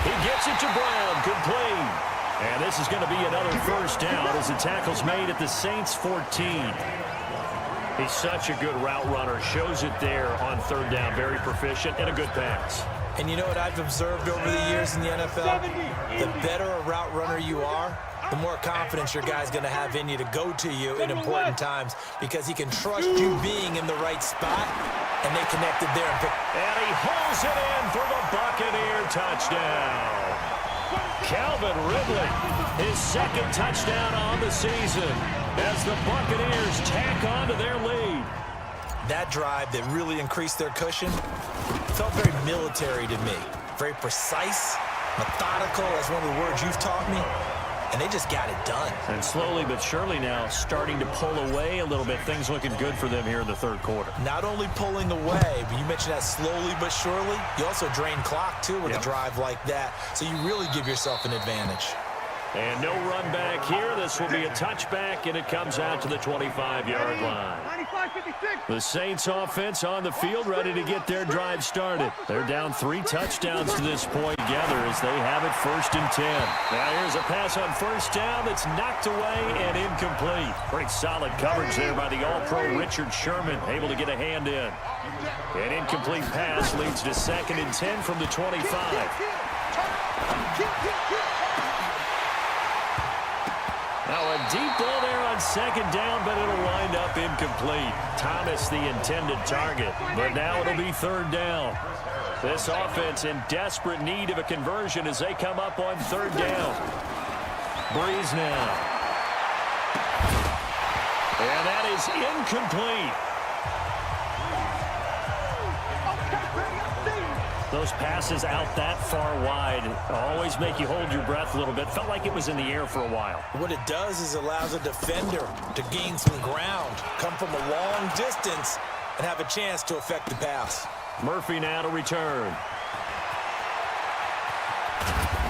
He gets it to Brown, complete. And this is going to be another first down as the tackle's made at the Saints' 14. He's such a good route runner. Shows it there on 3rd down. Very proficient and a good pass.
And you know what I've observed over the years in the NFL? The better a route runner you are, the more confidence your guy's going to have in you to go to you in important times because he can trust you being in the right spot, and they connected there.
And he holds it in for the Buccaneer touchdown. Calvin Ridley, his 2nd touchdown on the season as the Buccaneers tack on to their lead.
That drive that really increased their cushion felt very military to me. Very precise, methodical, that's one of the words you've taught me. And they just got it done.
And slowly but surely now starting to pull away a little bit. Things looking good for them here in the 3rd quarter.
Not only pulling away, but you mentioned that slowly but surely. You also drain clock, too, with a drive like that. So you really give yourself an advantage.
And no run back here. This will be a touchback, and it comes out to the 25-yard line. The Saints offense on the field, ready to get their drive started. They're down 3 touchdowns to this point together as they have it 1st and 10. Now here's a pass on 1st down that's knocked away and incomplete. Pretty solid coverage there by the All-Pro Richard Sherman, able to get a hand in. An incomplete pass leads to 2nd and 10 from the 25. Now a deep ball there on 2nd down, but it'll wind up incomplete. Thomas the intended target, but now it'll be 3rd down. This offense in desperate need of a conversion as they come up on 3rd down. Breeze now. And that is incomplete. Those passes out that far wide always make you hold your breath a little bit. Felt like it was in the air for a while.
What it does is allows a defender to gain some ground, come from a long distance, and have a chance to affect the pass.
Murphy now to return.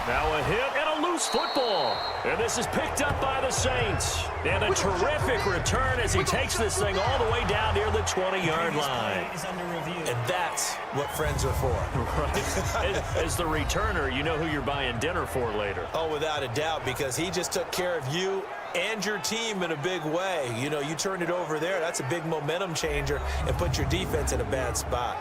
Now a hit and a loose football. And this is picked up by the Saints. And a terrific return as he takes this thing all the way down near the 20-yard line.
And that's what friends are for.
Right. As the returner, you know who you're buying dinner for later.
Oh, without a doubt, because he just took care of you and your team in a big way. You know, you turned it over there. That's a big momentum changer and put your defense in a bad spot.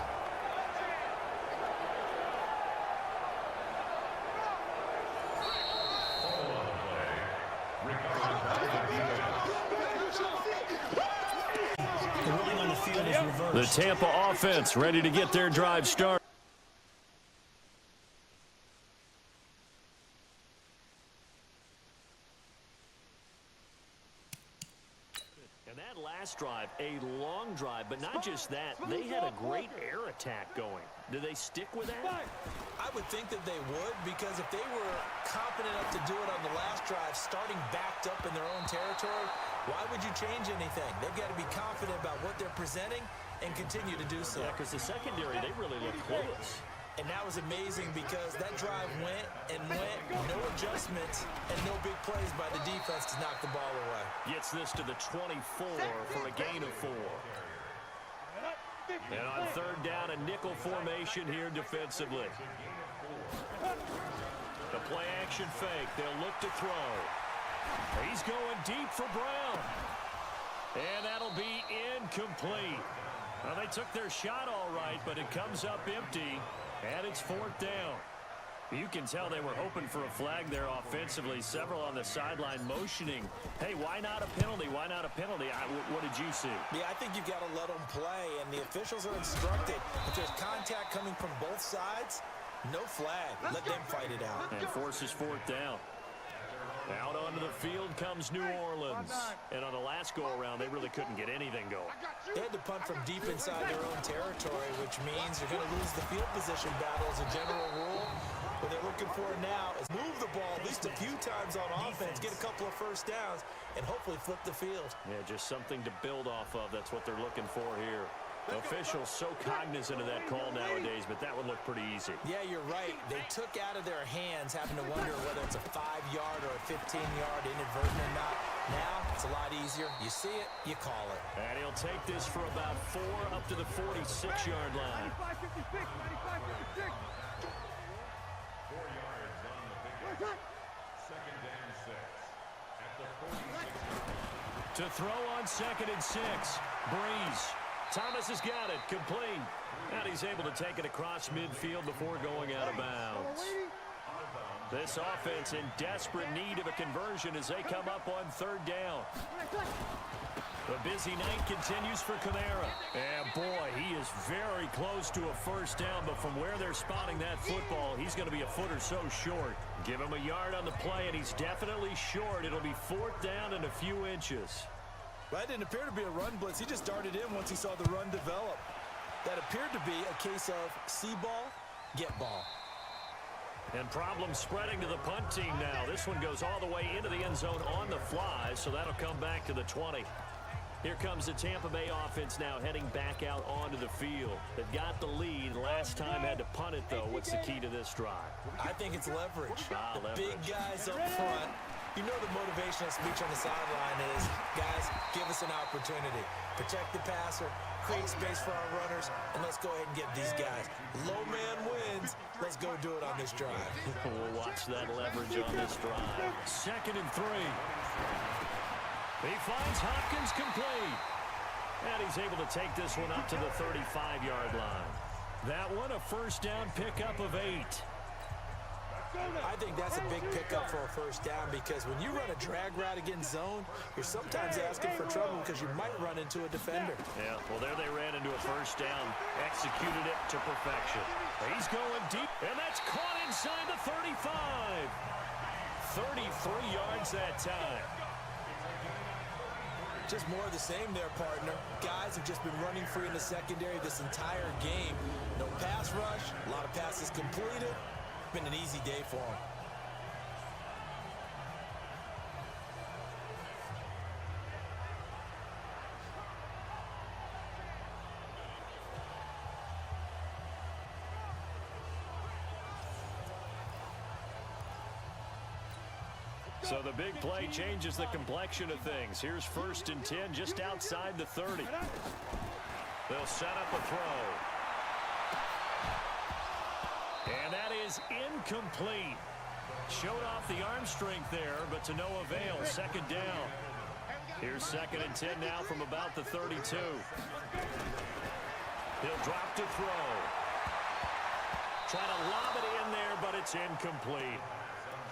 The Tampa offense ready to get their drive started. And that last drive, a long drive, but not just that. They had a great air attack going. Do they stick with that?
I would think that they would, because if they were confident enough to do it on the last drive, starting backed up in their own territory, why would you change anything? They've got to be confident about what they're presenting and continue to do so.
Yeah, because the secondary, they really look clueless.
And that was amazing because that drive went and went, no adjustments, and no big plays by the defense to knock the ball away.
Gets this to the 24 for a gain of 4. And on 3rd down, a nickel formation here defensively. The play action fake. They'll look to throw. He's going deep for Brown. And that'll be incomplete. Well, they took their shot all right, but it comes up empty, and it's 4th down. You can tell they were hoping for a flag there offensively. Several on the sideline motioning, hey, why not a penalty? Why not a penalty? What did you see?
Yeah, I think you've got to let them play, and the officials are instructed. If there's contact coming from both sides, no flag. Let them fight it out.
And forces 4th down. Out onto the field comes New Orleans. And on the last go-around, they really couldn't get anything going.
They had to punt from deep inside their own territory, which means you're going to lose the field position battle as a general rule. What they're looking for now is move the ball at least a few times on offense, get a couple of 1st downs, and hopefully flip the field.
Yeah, just something to build off of. That's what they're looking for here. Officials so cognizant of that call nowadays, but that would look pretty easy.
Yeah, you're right. They took out of their hands having to wonder whether it's a 5-yard or a 15-yard inadvertent or not. Now, it's a lot easier. You see it, you call it.
And he'll take this for about 4 up to the 46-yard line.
95-56, 95-56. 4 yards on the pickup. 2nd and 6 at the 46.
To throw on 2nd and 6, Breeze. Thomas has got it, complete. And he's able to take it across midfield before going out of bounds. This offense in desperate need of a conversion as they come up on 3rd down. The busy night continues for Kamara. And boy, he is very close to a 1st down, but from where they're spotting that football, he's going to be a foot or so short. Give him a yard on the play, and he's definitely short. It'll be 4th down and a few inches.
That didn't appear to be a run blitz. He just darted in once he saw the run develop. That appeared to be a case of see ball, get ball.
And problems spreading to the punt team now. This one goes all the way into the end zone on the fly, so that'll come back to the 20. Here comes the Tampa Bay offense now heading back out onto the field. They've got the lead. Last time had to punt it, though. What's the key to this drive?
I think it's leverage.
Leverage.
Big guys up front You know the motivational speech on the sideline is, guys, give us an opportunity. Protect the passer, create space for our runners, and let's go ahead and get these guys. Low man wins. Let's go do it on this drive.
We'll watch that leverage on this drive. 2nd and 3. He finds Hopkins complete. And he's able to take this one up to the 35-yard line. That one a first down pickup of 8.
I think that's a big pickup for a first down because when you run a drag route against zone, you're sometimes asking for trouble because you might run into a defender.
Yeah, well, there they ran into a first down. Executed it to perfection. He's going deep, and that's caught inside the 35. 33 yards that time.
Just more of the same there, partner. Guys have just been running free in the secondary this entire game. No pass rush, a lot of passes completed. Been an easy day for him.
So the big play changes the complexion of things. Here's 1st and 10 just outside the 30. They'll set up a throw. And that is incomplete. Showed off the arm strength there, but to no avail. 2nd down. Here's 2nd and 10 now from about the 32. He'll drop to throw. Trying to lob it in there, but it's incomplete.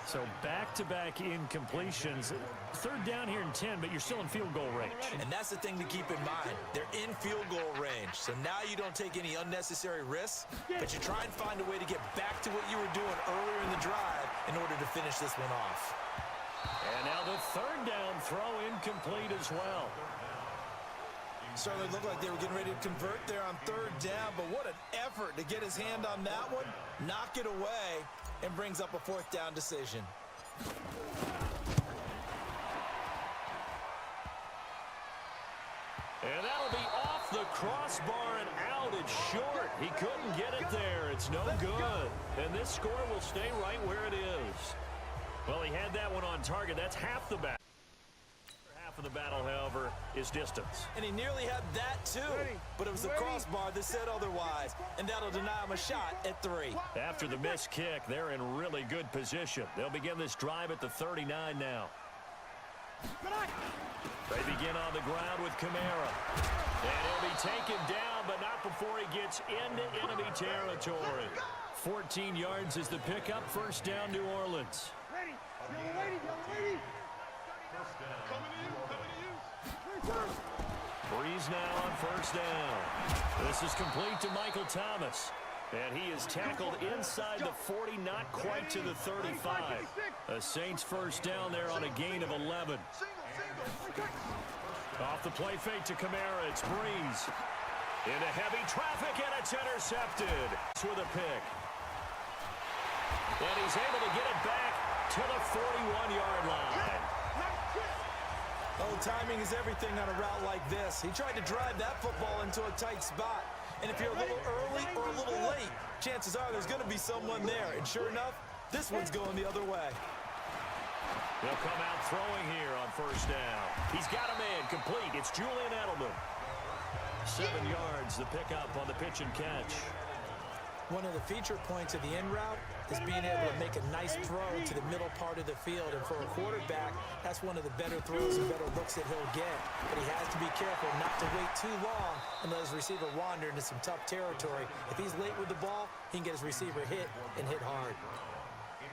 So back-to-back incompletions. 3rd down here in 10, but you're still in field goal range.
And that's the thing to keep in mind. They're in field goal range. So now you don't take any unnecessary risks, but you try and find a way to get back to what you were doing earlier in the drive in order to finish this one off.
And now the 3rd down throw incomplete as well.
Certainly looked like they were getting ready to convert there on 3rd down, but what an effort to get his hand on that one, knock it away, and brings up a 4th down decision.
And that'll be off the crossbar and out. It's short. He couldn't get it there. It's no good. And this score will stay right where it is. Well, he had that one on target. That's half the battle. Half of the battle, however, is distance.
And he nearly had that too, but it was the crossbar that said otherwise, and that'll deny him a shot at 3.
After the missed kick, they're in really good position. They'll begin this drive at the 39 now. They begin on the ground with Kamara. And he'll be taken down, but not before he gets into enemy territory. 14 yards is the pickup. First down, New Orleans. Breeze now on first down. This is complete to Michael Thomas. And he is tackled inside the 40, not quite to the 35. A Saints first down there on a gain of 11. Off the play fake to Kamara, it's Breeze. Into heavy traffic, and it's intercepted. With a pick. And he's able to get it back to the 41-yard line.
Oh, timing is everything on a route like this. He tried to drive that football into a tight spot. And if you're a little early or a little late, chances are there's going to be someone there. And sure enough, this one's going the other way.
They'll come out throwing here on first down. He's got a man complete. It's Julian Edelman. 7 yards, the pickup on the pitch and catch.
One of the feature points of the end route is being able to make a nice throw to the middle part of the field. And for a quarterback, that's one of the better throws and better looks that he'll get. But he has to be careful not to wait too long and let his receiver wander into some tough territory. If he's late with the ball, he can get his receiver hit and hit hard.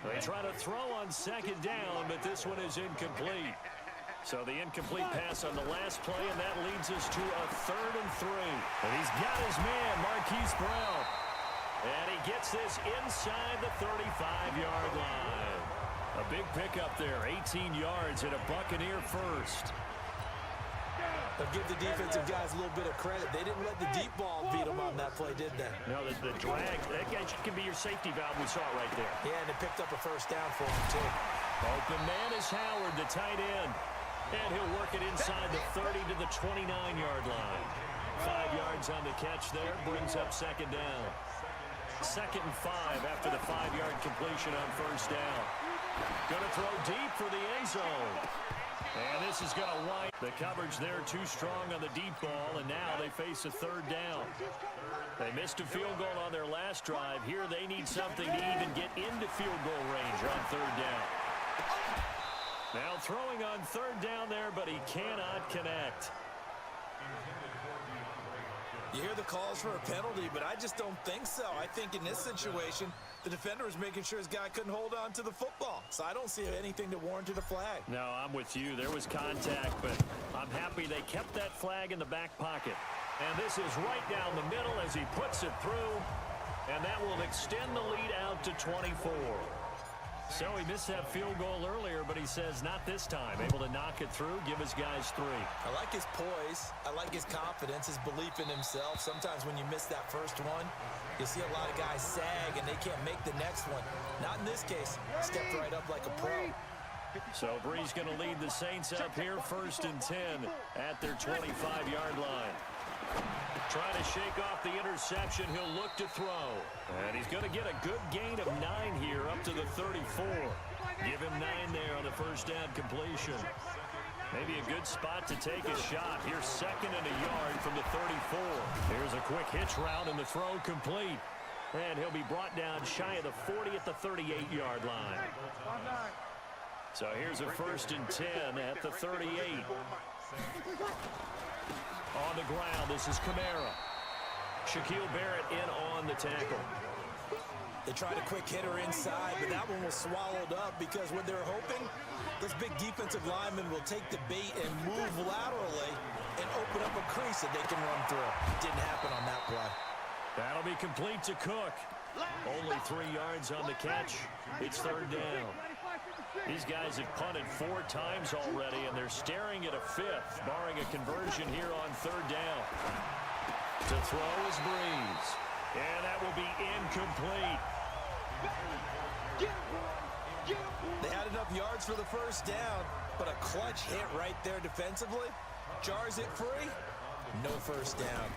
They try to throw on second down, but this one is incomplete. So the incomplete pass on the last play, and that leads us to a 3rd and 3. And he's got his man, Marquise Brown. And he gets this inside the 35-yard line. A big pickup there, 18 yards and a Buccaneer first.
But give the defensive guys a little bit of credit. They didn't let the deep ball beat them on that play, did they?
No, the drag, that can be your safety valve. We saw it right there.
Yeah, and it picked up a first down for him, too.
Open man is Howard, the tight end. And he'll work it inside the 30 to the 29-yard line. 5 yards on the catch there, brings up second down. 2nd and 5 after the 5-yard completion on first down. Going to throw deep for the end zone. And this is going to wind. The coverage there too strong on the deep ball, and now they face a third down. They missed a field goal on their last drive. Here they need something to even get into field goal range on third down. Now throwing on third down there, but he cannot connect.
You hear the calls for a penalty, but I just don't think so. I think in this situation, the defender was making sure his guy couldn't hold on to the football. So I don't see anything that warranted a flag.
No, I'm with you. There was contact, but I'm happy they kept that flag in the back pocket. And this is right down the middle as he puts it through. And that will extend the lead out to 24. So he missed that field goal earlier, but he says not this time. Able to knock it through, give his guys 3.
I like his poise. I like his confidence, his belief in himself. Sometimes when you miss that first one, you see a lot of guys sag and they can't make the next one. Not in this case. Stepped right up like a pro.
So Brees going to lead the Saints up here, 1st and 10 at their 25-yard line. Trying to shake off the interception. He'll look to throw. And he's going to get a good gain of 9 here up to the 34. Give him 9 there on the first down completion. Maybe a good spot to take a shot. Here's 2nd and a yard from the 34. Here's a quick hitch route and the throw complete. And he'll be brought down shy of the 40 at the 38-yard line. So here's a 1st and 10 at the 38. On the ground, this is Kamara. Shaquille Barrett in on the tackle.
They tried a quick hitter inside, but that one was swallowed up because what they're hoping, those big defensive linemen will take the bait and move laterally and open up a crease that they can run through. Didn't happen on that play.
That'll be complete to Cook. Only 3 yards on the catch. It's 3rd down. These guys have punted 4 times already, and they're staring at a 5th, barring a conversion here on 3rd down. To throw is Brees. And that will be incomplete.
They had enough yards for the first down, but a clutch hit right there defensively. Jars it free. No first down.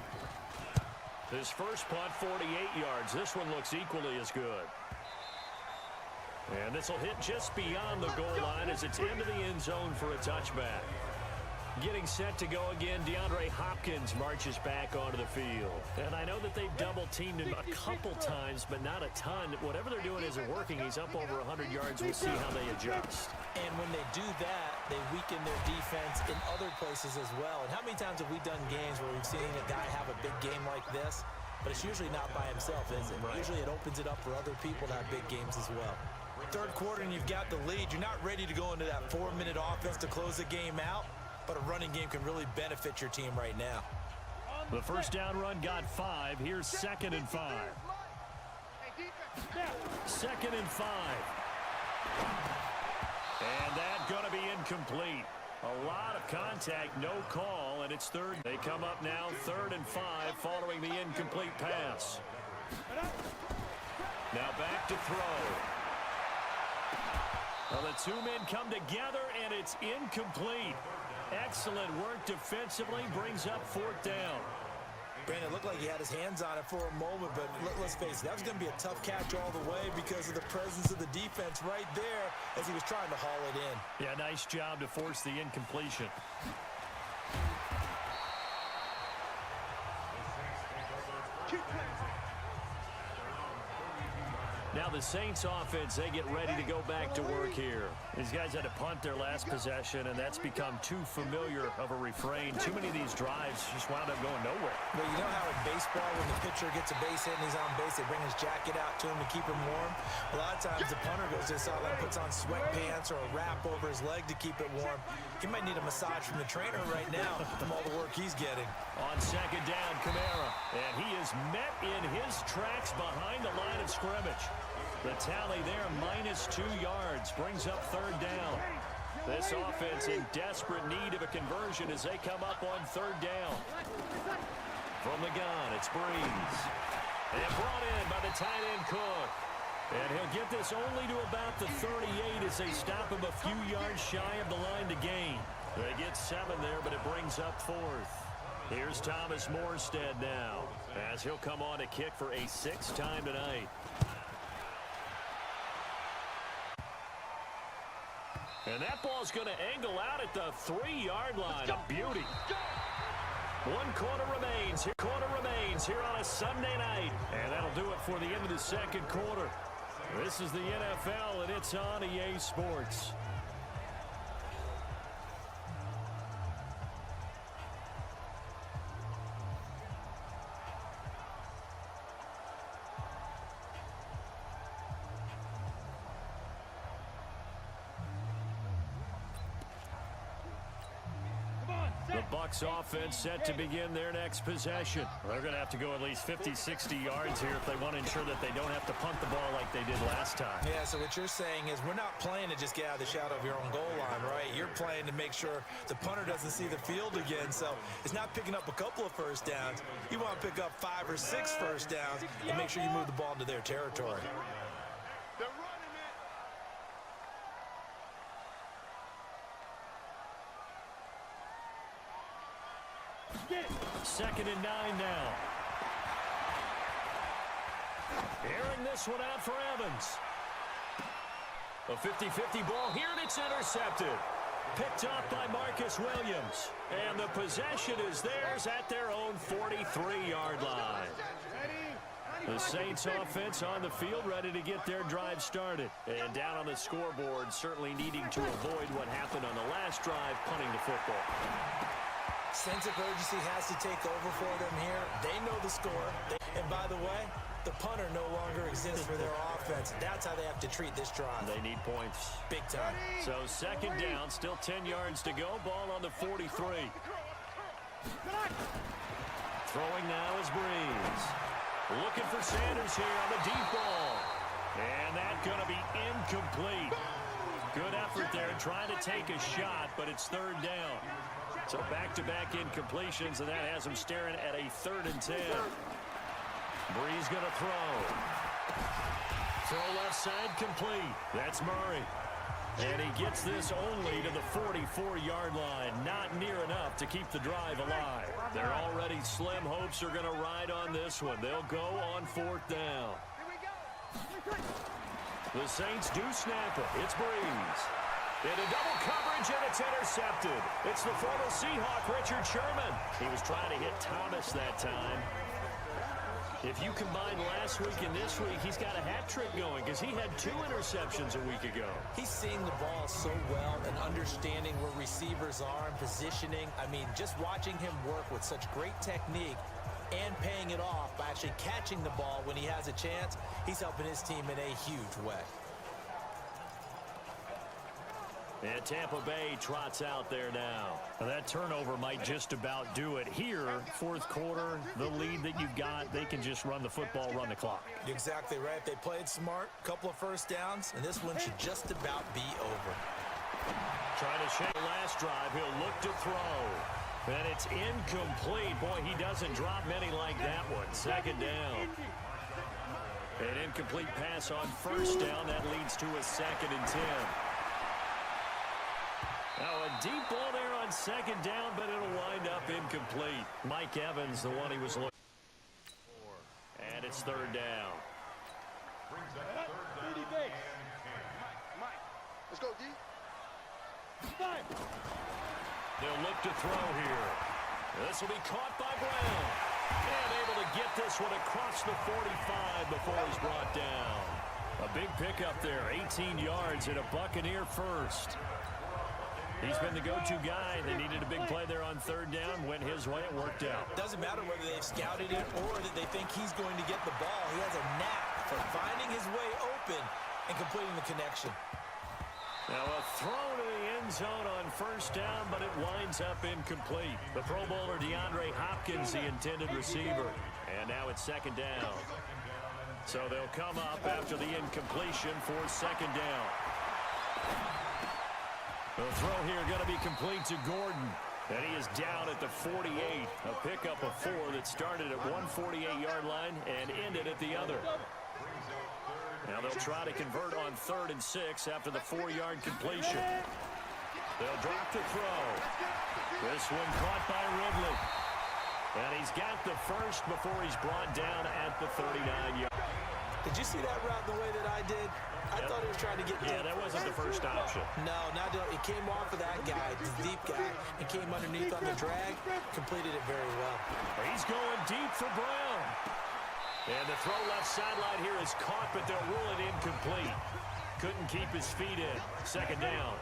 His first punt, 48 yards. This one looks equally as good. And this will hit just beyond the goal line as it's into the end zone for a touchback. Getting set to go again, DeAndre Hopkins marches back onto the field. And I know that they've double-teamed him a couple times, but not a ton. Whatever they're doing isn't working. He's up over 100 yards. We'll see how they adjust.
And when they do that, they weaken their defense in other places as well. And how many times have we done games where we've seen a guy have a big game like this, but it's usually not by himself, is it? Right. Usually it opens it up for other people to have big games as well. 3rd quarter and you've got the lead. You're not ready to go into that 4-minute offense to close the game out, but a running game can really benefit your team right now.
The first down run got 5. Here's 2nd and 5. 2nd and 5. And that's going to be incomplete. A lot of contact, no call, and it's 3rd. They come up now 3rd and 5 following the incomplete pass. Now back to throw. Well, the 2 men come together, and it's incomplete. Excellent work defensively, brings up 4th down.
Brandon, it looked like he had his hands on it for a moment, but let's face it, that was going to be a tough catch all the way because of the presence of the defense right there as he was trying to haul it in.
Yeah, nice job to force the incompletion. Now the Saints offense, they get ready to go back to work here. These guys had to punt their last possession, and that's become too familiar of a refrain. Too many of these drives just wound up going nowhere.
Well, you know how in baseball, when the pitcher gets a base hit and he's on base, they bring his jacket out to him to keep him warm? A lot of times the punter goes to the sideline, puts on sweatpants or a wrap over his leg to keep it warm. He might need a massage from the trainer right now from all the work he's getting.
On 2nd down, Kamara. And he is met in his tracks behind the line of scrimmage. The tally there, -2 yards, brings up 3rd down. This offense in desperate need of a conversion as they come up on 3rd down. From the gun, it's Brees. And brought in by the tight end Cook. And he'll get this only to about the 38 as they stop him a few yards shy of the line to gain. They get 7 there, but it brings up 4th. Here's Thomas Morstead now as he'll come on to kick for a 6th time tonight. And that ball's going to angle out at the 3-yard line. A beauty. 1 quarter remains here on a Sunday night. And that'll do it for the end of the second quarter. This is the NFL, and it's on EA Sports. The Bucs offense set to begin their next possession. They're going to have to go at least 50, 60 yards here if they want to ensure that they don't have to punt the ball like they did last time.
Yeah, so what you're saying is we're not playing to just get out of the shadow of your own goal line, right? You're playing to make sure the punter doesn't see the field again. So it's not picking up a couple of first downs. You want to pick up 5 or 6 first downs and make sure you move the ball into their territory.
They're running it.
Second and 9 now. Airing this one out for Evans. A 50-50 ball here, and it's intercepted. Picked off by Marcus Williams. And the possession is theirs at their own 43-yard line. The Saints offense on the field, ready to get their drive started. And down on the scoreboard, certainly needing to avoid what happened on the last drive, punting the football.
Sense of urgency has to take over for them here. They know the score. And by the way, the punter no longer exists for their offense. That's how they have to treat this drive.
They need points.
Big time.
So second down, still 10 yards to go. Ball on the 43. Throwing now is Breeze. Looking for Sanders here on the deep ball. And that's going to be incomplete. Good effort there, trying to take a shot, but it's third down. So back-to-back incompletions, and that has him staring at a 3rd and 10. Breeze going to throw. Throw left side complete. That's Murray. And he gets this only to the 44-yard line. Not near enough to keep the drive alive. Their already slim hopes are going to ride on this one. They'll go on 4th down. The Saints do snap it. It's Breeze. Into double coverage, and it's intercepted. It's the former Seahawk, Richard Sherman. He was trying to hit Thomas that time. If you combine last week and this week, he's got a hat trick going because he had 2 interceptions a week ago.
He's seeing the ball so well and understanding where receivers are and positioning. I mean, just watching him work with such great technique and paying it off by actually catching the ball when he has a chance, he's helping his team in a huge way.
And Tampa Bay trots out there now. That turnover might just about do it. Here, 4th quarter, the lead that you've got, they can just run the football, run the clock.
Exactly right. They played smart, couple of first downs, and this one should just about be over.
Trying to shake the last drive. He'll look to throw. And it's incomplete. Boy, he doesn't drop many like that one. 2nd down. An incomplete pass on 1st down. That leads to a 2nd and 10. Now a deep ball there on 2nd down, but it'll wind up incomplete. Mike Evans, the one he was looking for. And it's 3rd down.
Mike, let's go, D.
They'll look to throw here. This will be caught by Brown. And able to get this one across the 45 before he's brought down. A big pickup there, 18 yards and a Buccaneer first. He's been the go-to guy. They needed a big play there on 3rd down. Went his way. It worked out.
Doesn't matter whether they've scouted it or that they think he's going to get the ball. He has a knack for finding his way open and completing the connection.
Now a throw to the end zone on 1st down, but it winds up incomplete. The Pro Bowler DeAndre Hopkins, the intended receiver. And now it's 2nd down. So they'll come up after the incompletion for 2nd down. The throw here going to be complete to Gordon. And he is down at the 48. A pickup of 4 that started at one 48-yard line and ended at the other. Now they'll try to convert on 3rd and 6 after the 4-yard completion. They'll drop the throw. This one caught by Ridley. And he's got the first before he's brought down at the 39-yard.
Did you see that route the way that I did? I thought he was trying to get deep.
Yeah, that wasn't the first option.
No, not it came off of that guy, the deep guy, and came underneath on the drag, completed it very well.
He's going deep for Brown. And the throw left sideline here is caught, but they'll rule it incomplete. Couldn't keep his feet in. Second down.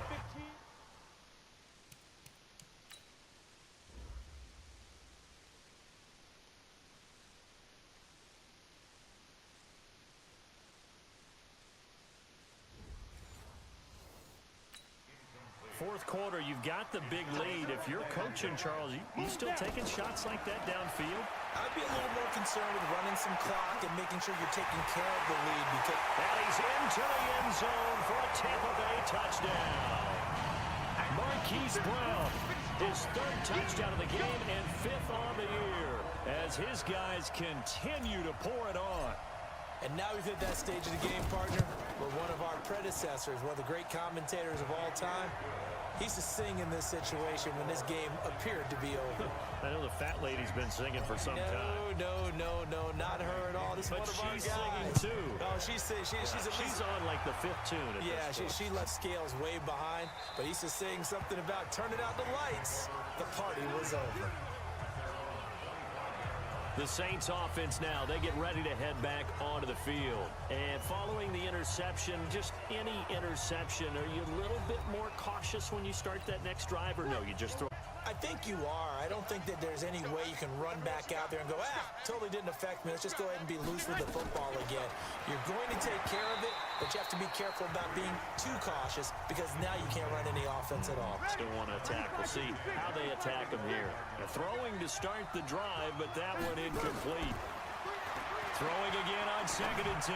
Fourth quarter, you've got the big lead. If you're coaching, Charles, you still taking shots like that downfield?
I'd be a little more concerned with running some clock and making sure you're taking care of the lead. Because
and he's into the end zone for a Tampa Bay touchdown. Marquise Brown, his third touchdown of the game and fifth on the year as his guys continue to pour it on.
And now we've hit that stage of the game, partner, where one of our predecessors, one of the great commentators of all time, he used to sing in this situation when this game appeared to be over.
I know the fat lady's been singing for some time.
No, not her at all. This is one of our guys.
She's singing too.
Oh, she's
on like the fifth tune.
Yeah, she left scales way behind, but he used to sing something about turning out the lights. The party was over.
The Saints offense now, they get ready to head back onto the field. And following the interception, just any interception, are you a little bit more cautious when you start that next drive, or no, you just throw?
I think you are. I don't think that there's any way you can run back out there and go, totally didn't affect me. Let's just go ahead and be loose with the football again. You're going to take care of it, but you have to be careful about being too cautious because now you can't run any offense at all.
Still want to attack. We'll see how they attack them here. Throwing to start the drive, but that one incomplete. Throwing again on 2nd and 10.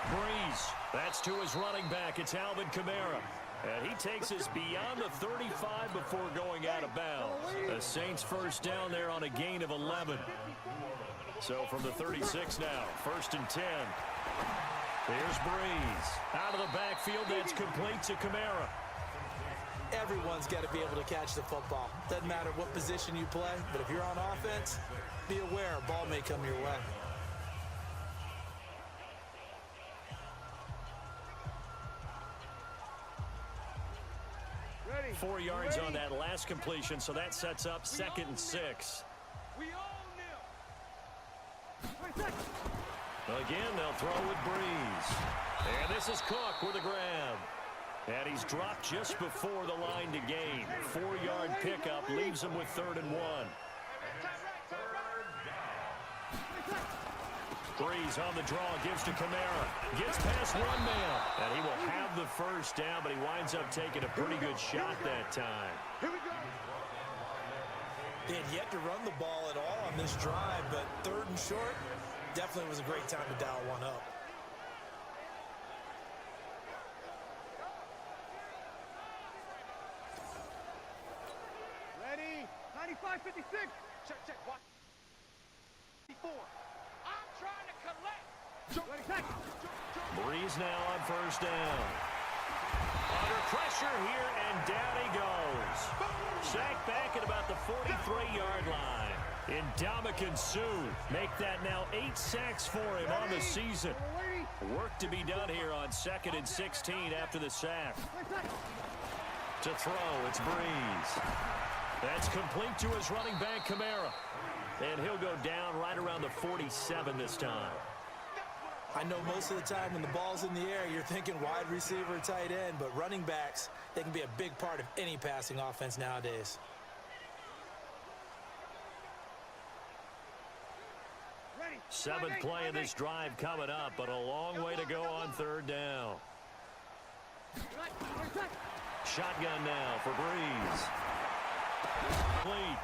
Breeze. That's to his running back. It's Alvin Kamara. And he takes us beyond the 35 before going out of bounds. The Saints first down there on a gain of 11. So from the 36 now, 1st and 10. There's Breeze. Out of the backfield, that's complete to Kamara.
Everyone's got to be able to catch the football. Doesn't matter what position you play, but if you're on offense, be aware a ball may come your way.
Ready.
4 yards on that last completion, so that sets up 2nd and 6.
We all kneel.
Again, they'll throw with Breeze. And this is Cook with a grab. And he's dropped just before the line to gain. 4-yard pickup leaves him with 3rd and 1. Breeze on the draw, gives to Kamara. Gets past one man. And he will have the first down, but he winds up taking a pretty good shot that time.
Here we go.
They had yet to run the ball at all on this drive, but 3rd and short definitely was a great time to dial one up.
Ready. 95-56. Check. What? 4. I'm trying to collect.
Breeze now on 1st down. Under pressure here, and down he goes. Sacked back at about the 43-yard line. Ndamukong Suh make that now 8 sacks for him on the season. Work to be done here on 2nd and 16 after the sack. To throw, it's Breeze. That's complete to his running back, Kamara. And he'll go down right around the 47 this time.
I know most of the time when the ball's in the air, you're thinking wide receiver, tight end, but running backs, they can be a big part of any passing offense nowadays.
Seventh play of this drive coming up, but a long way to go on 3rd down. Shotgun now for Breeze. Complete.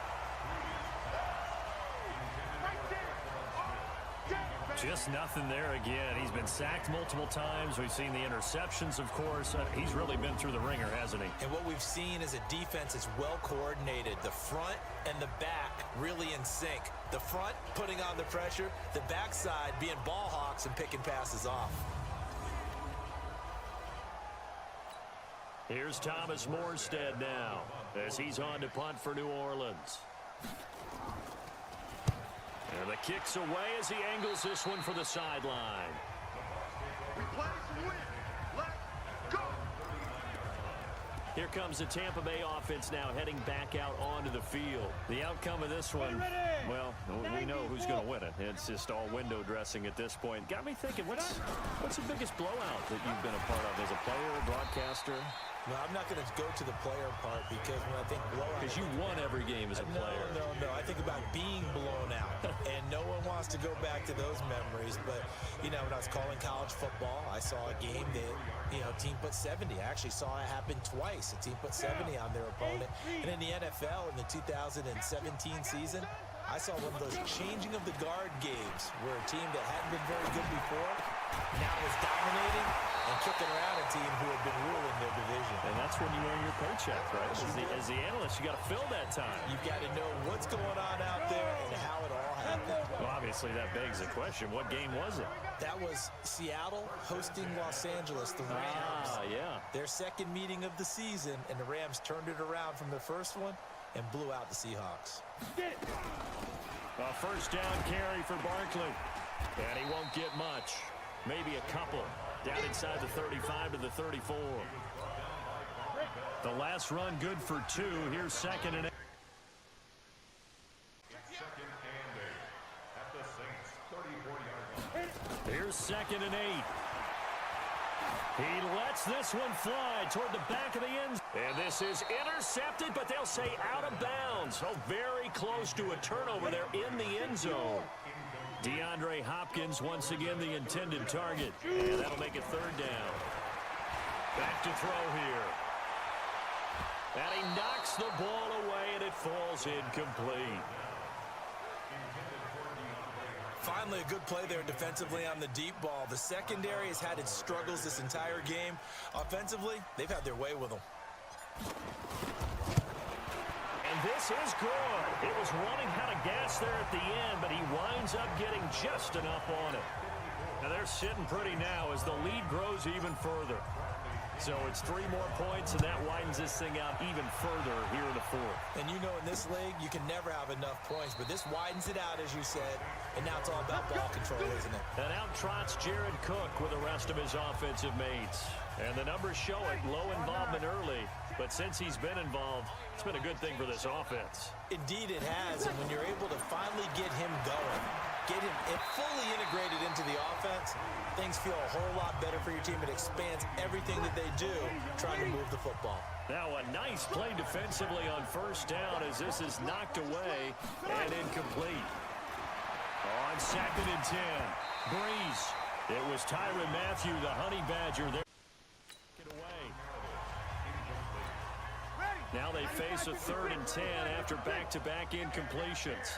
Just nothing there again. He's been sacked multiple times. We've seen the interceptions, of course. He's really been through the ringer, hasn't he?
And what we've seen is a defense that's well coordinated. The front and the back really in sync. The front putting on the pressure, the backside being ball hawks and picking passes off.
Here's Thomas Morstead now as he's on to punt for New Orleans. And the kick's away as he angles this one for the sideline.
plays and win. Let's go.
Here comes the Tampa Bay offense now heading back out onto the field. The outcome of this one, well, we know who's going to win it. It's just all window dressing at this point. Got me thinking, what's the biggest blowout that you've been a part of as a player, broadcaster?
No, I'm not going to go to the player part because when I think blowout...
Because you won every game as a player.
No. I think about being blown out. And no one wants to go back to those memories. But, you know, when I was calling college football, I saw a game that, you know, a team put 70. I actually saw it happen twice. A team put 70 on their opponent. And in the NFL, in the 2017 season, I saw one of those changing of the guard games where a team that hadn't been very good before now is dominating and kicking around a team who had been ruling their division.
And that's when you earn your paycheck, right? As the analyst, you got to fill that time.
You've got to know what's going on out there and how it all happened.
Well, obviously, that begs the question, what game was it?
That was Seattle hosting Los Angeles, the Rams.
Yeah.
Their second meeting of the season, and the Rams turned it around from the first one and blew out the Seahawks.
A first down carry for Barkley. And he won't get much. Maybe a couple. Down inside the 35 to the 34. The last run good for 2. Here's 2nd and 8. Here's 2nd and 8. He lets this one fly toward the back of the end. And this is intercepted, but they'll say out of bounds. Oh, very close to a turnover there in the end zone. DeAndre Hopkins once again the intended target. And that'll make it 3rd down. Back to throw here. And he knocks the ball away, and it falls incomplete.
Finally, a good play there defensively on the deep ball. The secondary has had its struggles this entire game. Offensively, they've had their way with them.
And this is good. It was running out of gas there at the end, but he winds up getting just enough on it. Now they're sitting pretty now as the lead grows even further. So it's 3 more points, and that widens this thing out even further here in the 4th.
And you know in this league, you can never have enough points, but this widens it out, as you said, and now it's all about ball control, isn't it?
And out trots Jared Cook with the rest of his offensive mates. And the numbers show it, low involvement early, but since he's been involved, it's been a good thing for this offense.
Indeed it has, and when you're able to finally get him going, get him fully integrated into the offense, things feel a whole lot better for your team. It expands everything that they do trying to move the football.
Now a nice play defensively on first down as this is knocked away and incomplete. On 2nd and 10, Breeze. It was Tyrann Mathieu, the Honey Badger there. Get away. Now they face a 3rd and 10 after back-to-back incompletions.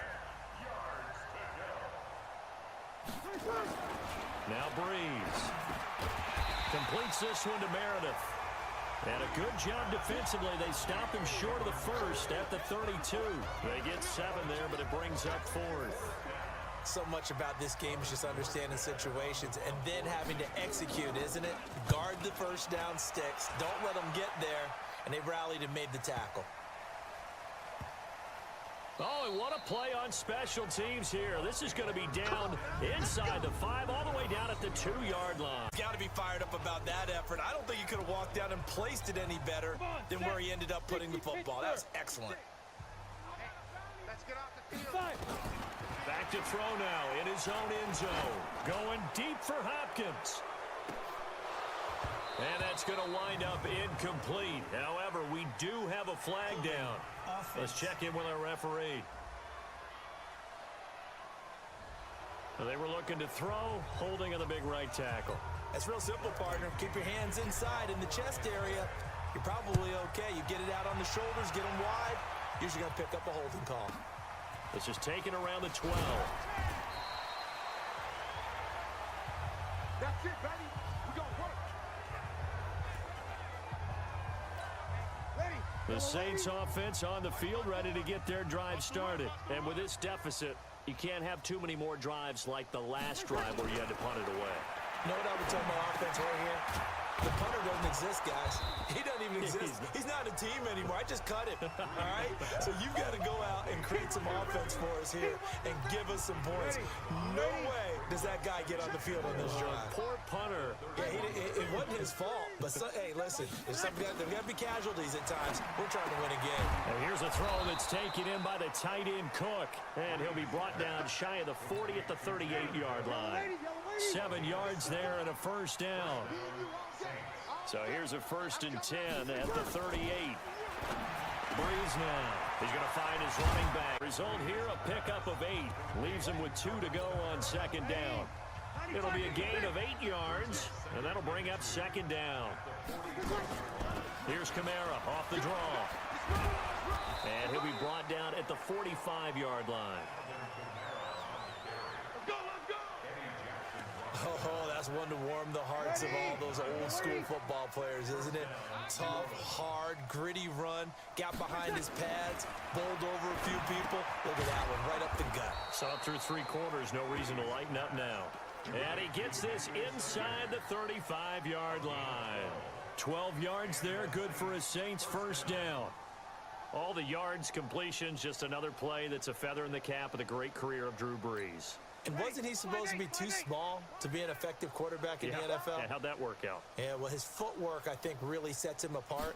Now Breeze completes this one to Meredith. And a good job defensively. They stop him short of the first at the 32. They get 7 there, but it brings up 4th.
So much about this game is just understanding situations and then having to execute, isn't it? Guard the first down sticks. Don't let them get there. And they rallied and made the tackle.
Oh, and what a play on special teams here. This is going to be down inside the 5, all the way down at the 2-yard line.
Got to be fired up about that effort. I don't think he could have walked down and placed it any better than where he ended up putting the football. That was excellent.
Let's get off the field.
Back to throw now in his own end zone. Going deep for Hopkins. And that's going to wind up incomplete. However, we do have a flag down. Let's check in with our referee. Well, they were looking to throw, holding on the big right tackle.
That's real simple, partner. Keep your hands inside in the chest area. You're probably okay. You get it out on the shoulders, get them wide. Usually going to pick up a holding call.
This is taken around the 12.
That's it, baby. We're going to work. Ready.
The Saints offense on the field, ready to get their drive started. And with this deficit, you can't have too many more drives like the last drive where you had to punt it away.
You know what I would tell my offense right here? The punter doesn't exist, guys. He doesn't even exist. He's not a team anymore. I just cut him, all right? So you've got to go out and create some offense for us here and give us some points. No way does that guy get on the field on this drive.
Poor punter.
Yeah, it wasn't his fault. But, hey, listen, there's got to be casualties at times. We're trying to win a game.
And here's a throw that's taken in by the tight end Cook. And he'll be brought down shy of the 40 at the 38-yard line. 7 yards there and a first down. So here's a 1st and 10 at the 38. Breeze now. He's going to find his running back. Result here, a pickup of 8. Leaves him with 2 to go on 2nd down. It'll be a gain of 8 yards, and that'll bring up 2nd down. Here's Kamara off the draw. And he'll be brought down at the 45-yard line.
Oh, that's one to warm the hearts of all those old-school football players, isn't it? Tough, hard, gritty run. Got behind his pads, bowled over a few people. Look at that one, right up the gut.
Saw through 3 quarters, no reason to lighten up now. And he gets this inside the 35-yard line. 12 yards there, good for a Saints first down. All the yards, completions, just another play that's a feather in the cap of the great career of Drew Brees.
And wasn't he supposed to be too small to be an effective quarterback in the NFL?
Yeah, how'd that work out?
Yeah, well, his footwork, I think, really sets him apart.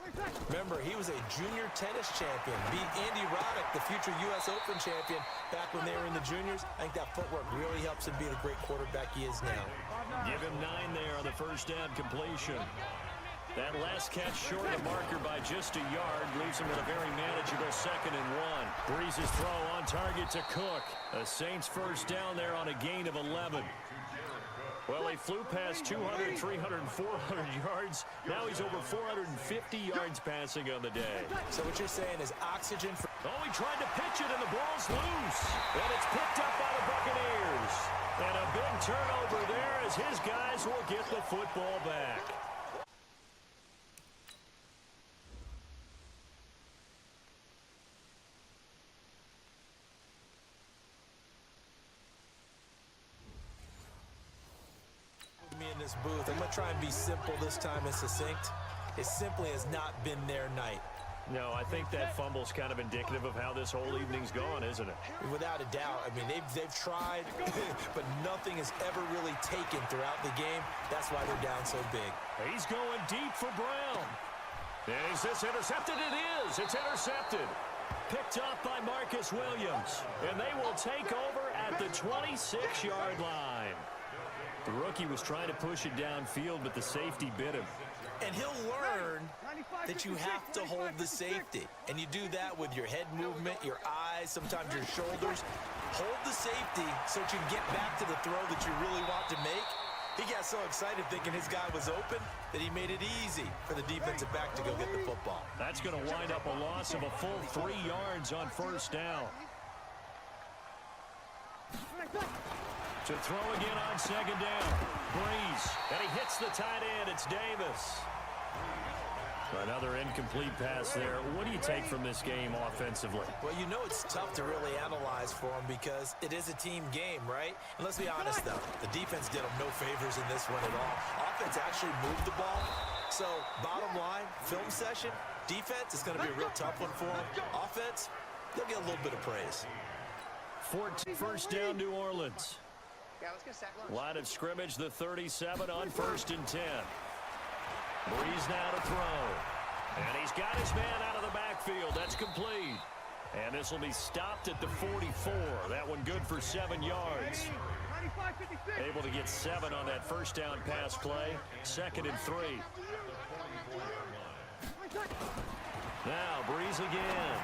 Remember, he was a junior tennis champion. Beat Andy Roddick, the future U.S. Open champion, back when they were in the juniors. I think that footwork really helps him be the great quarterback he is now.
Give him 9 there on the first down completion. That last catch short of the marker by just a yard leaves him with a very manageable 2nd and 1. Breeze's throw on target to Cook. A Saints first down there on a gain of 11. Well, he flew past 200, 300, 400 yards. Now he's over 450 yards passing on the day.
So what you're saying is oxygen for...
Oh, he tried to pitch it, and the ball's loose. And it's picked up by the Buccaneers. And a big turnover there as his guys will get the football back.
Me in this booth, I'm going to try and be simple this time and succinct. It simply has not been their night.
No, I think that fumble's kind of indicative of how this whole evening's gone, isn't it?
Without a doubt. I mean, they've tried, but nothing has ever really taken throughout the game. That's why they're down so big.
He's going deep for Brown. Is this intercepted? It is. It's intercepted. Picked up by Marcus Williams. And they will take over at the 26-yard line. The rookie was trying to push it downfield, but the safety bit him.
And he'll learn that you have to hold the safety. And you do that with your head movement, your eyes, sometimes your shoulders. Hold the safety so that you can get back to the throw that you really want to make. He got so excited thinking his guy was open that he made it easy for the defensive back to go get the football.
That's going to wind up a loss of a full 3 yards on first down. To throw again on 2nd down. Breeze. And he hits the tight end. It's Davis. Another incomplete pass there. What do you take from this game offensively?
Well, you know it's tough to really analyze for him because it is a team game, right? And let's be honest, though. The defense did them no favors in this one at all. Offense actually moved the ball. So, bottom line, film session, defense is going to be a real tough one for them. Offense, they'll get a little bit of praise.
14 first down, New Orleans. Line of scrimmage, the 37 on 1st and 10. Breeze now to throw. And he's got his man out of the backfield. That's complete. And this will be stopped at the 44. That one good for 7 yards. Able to get 7 on that first down pass play. 2nd and 3. Now Breeze again.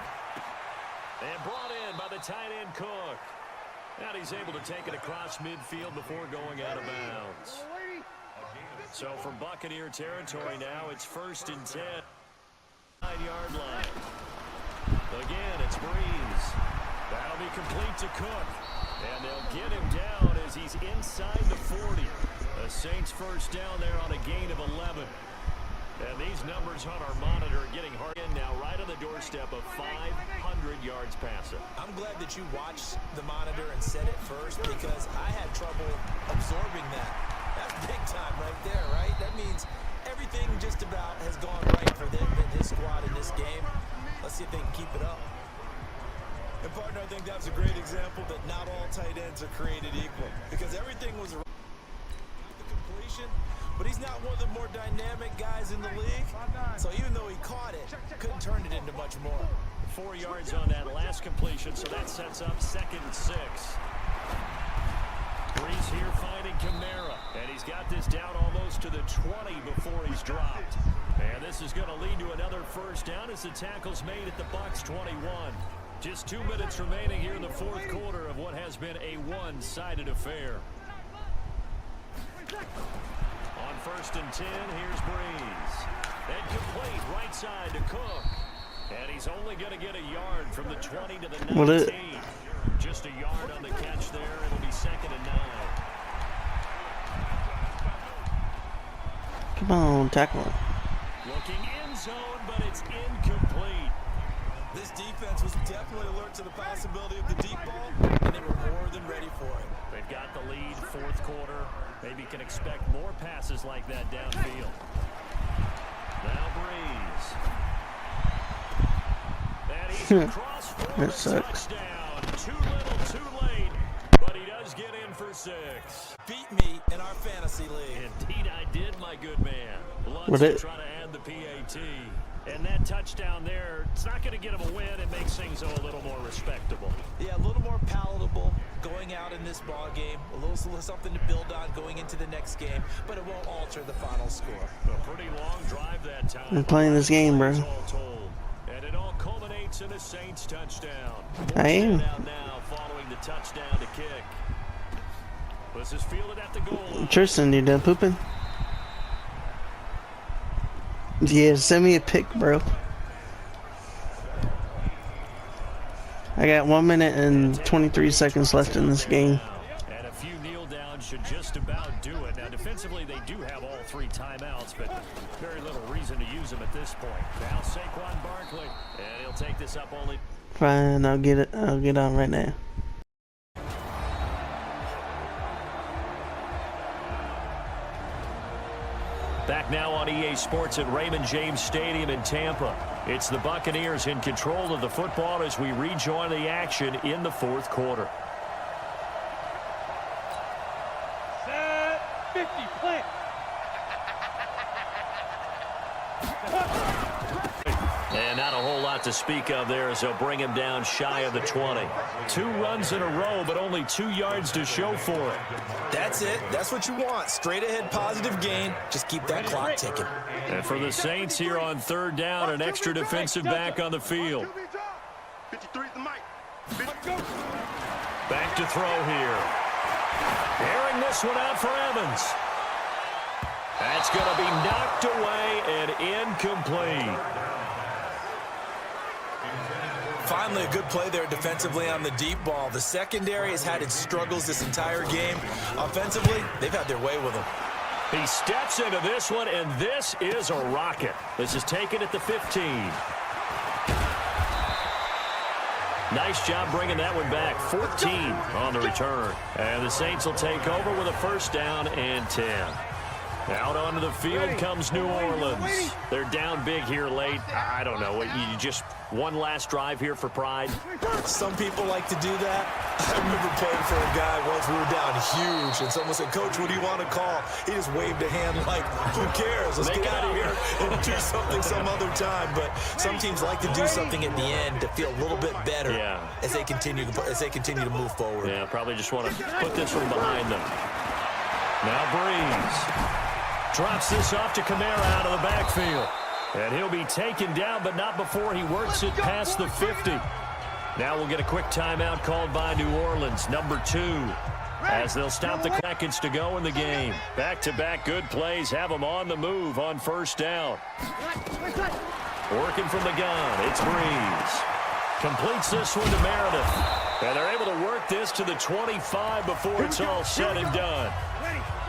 And brought in by the tight end Cook. And he's able to take it across midfield before going out of bounds. So from Buccaneer territory now, it's 1st and 10. 9-yard line. Again, it's Breeze. That'll be complete to Cook. And they'll get him down as he's inside the 40. The Saints first down there on a gain of 11. And these numbers on our monitor are getting hard in now, right on the doorstep of 500 yards passing.
I'm glad that you watched the monitor and said it first because I had trouble absorbing that. That's big time right there, right? That means everything just about has gone right for them and his squad in this game. Let's see if they can keep it up. And partner, I think that's a great example that not all tight ends are created equal, because everything was right. The completion, but he's not one of the more dynamic guys in the league. So even though he caught it, couldn't turn it into much more.
4 yards on that last completion, so that sets up 2nd and 6. Breeze here finding Kamara, and he's got this down almost to the 20 before he's dropped. And this is going to lead to another first down as the tackle's made at the Bucs 21. Just 2 minutes remaining here in the 4th quarter of what has been a one-sided affair. On 1st and 10, here's Breeze. Then complete right side to Cook. And he's only going to get a yard from the 20 to the 19. Just a yard on the catch there. It'll be 2nd and 9.
Come on, tackle.
Looking in zone, but it's incomplete.
This defense was definitely alert to the possibility of the deep ball, and they were more than ready for it.
They've got the lead, 4th quarter. Maybe can expect more passes like that downfield. Now Breeze. And he's across for
That
a
sucks.
touchdown. Too little, too late, but he does get in for 6.
Beat me in our fantasy league.
Indeed I did, my good man. Lutz
Would
to
it?
try to add the PAT. And that touchdown there, it's not going to get him a win. It makes things a little more respectable.
Yeah, a little more palatable going out in this ball game. A little something to build on going into the next game, but it won't alter the final score.
A pretty long drive that time.
I'm playing this game, bro.
All told. And it all culminates in a Saints touchdown.
I am.
Out now following the touchdown to kick. This is fielded at the goal line.
Tristan, you done pooping? Yeah, send me a pic, bro. I got 1 minute and 23 seconds left in this game.
And a few kneel downs should just about do it. Now, defensively, they do have all 3 timeouts, but very little reason to use them at this point. Now, Saquon Barkley, and he'll take this up only.
Fine, I'll get it. I'll get on right now.
Back now on EA Sports at Raymond James Stadium in Tampa. It's the Buccaneers in control of the football as we rejoin the action in the 4th quarter.
Set 50, plant.
And not a whole lot to speak of there as they'll bring him down shy of the 20. 2 runs in a row, but only 2 yards to show for it.
That's it. That's what you want. Straight ahead positive gain. Just keep that clock ticking.
And for the Saints here on 3rd down, an extra defensive back on the field.
53 the mic.
Back to throw here. Airing this one out for Evans. That's going to be knocked away and incomplete.
Finally, a good play there defensively on the deep ball. The secondary has had its struggles this entire game. Offensively, they've had their way with him.
He steps into this one, and this is a rocket. This is taken at the 15. Nice job bringing that one back. 14 on the return. And the Saints will take over with a 1st down and 10. Out onto the field comes New Orleans. They're down big here late. I don't know. You just one last drive here for pride?
Some people like to do that. I remember playing for a guy once. We were down huge, and someone said, "Coach, what do you want to call?" He just waved a hand like, "Who cares? Let's get out of here and do something some other time." But some teams like to do something at the end to feel a little bit better as they continue to move forward.
Yeah, probably just want to put this one behind them. Now Breeze drops this off to Kamara out of the backfield. And he'll be taken down, but not before he works it past the 50. Now we'll get a quick timeout called by New Orleans, number 2, as they'll stop the seconds to go in the game. Back-to-back good plays have them on the move on 1st down. Working from the gun, it's Breeze. Completes this one to Meredith. And they're able to work this to the 25 before it's all said and done.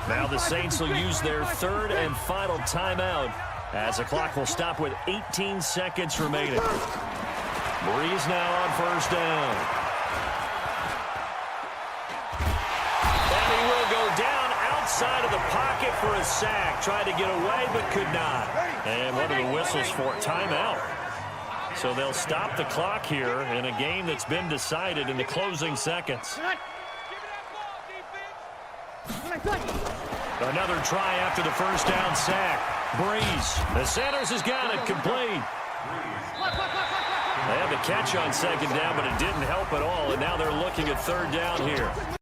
Now the Saints will use their 3rd and final timeout as the clock will stop with 18 seconds remaining. Breeze now on 1st down. And he will go down inside of the pocket for a sack. Tried to get away, but could not. And one of the whistles for timeout. So they'll stop the clock here in a game that's been decided in the closing seconds. Another try after the first down sack. Breeze. The Sanders has got it complete. They had the catch on second down, but it didn't help at all, and now they're looking at third down here.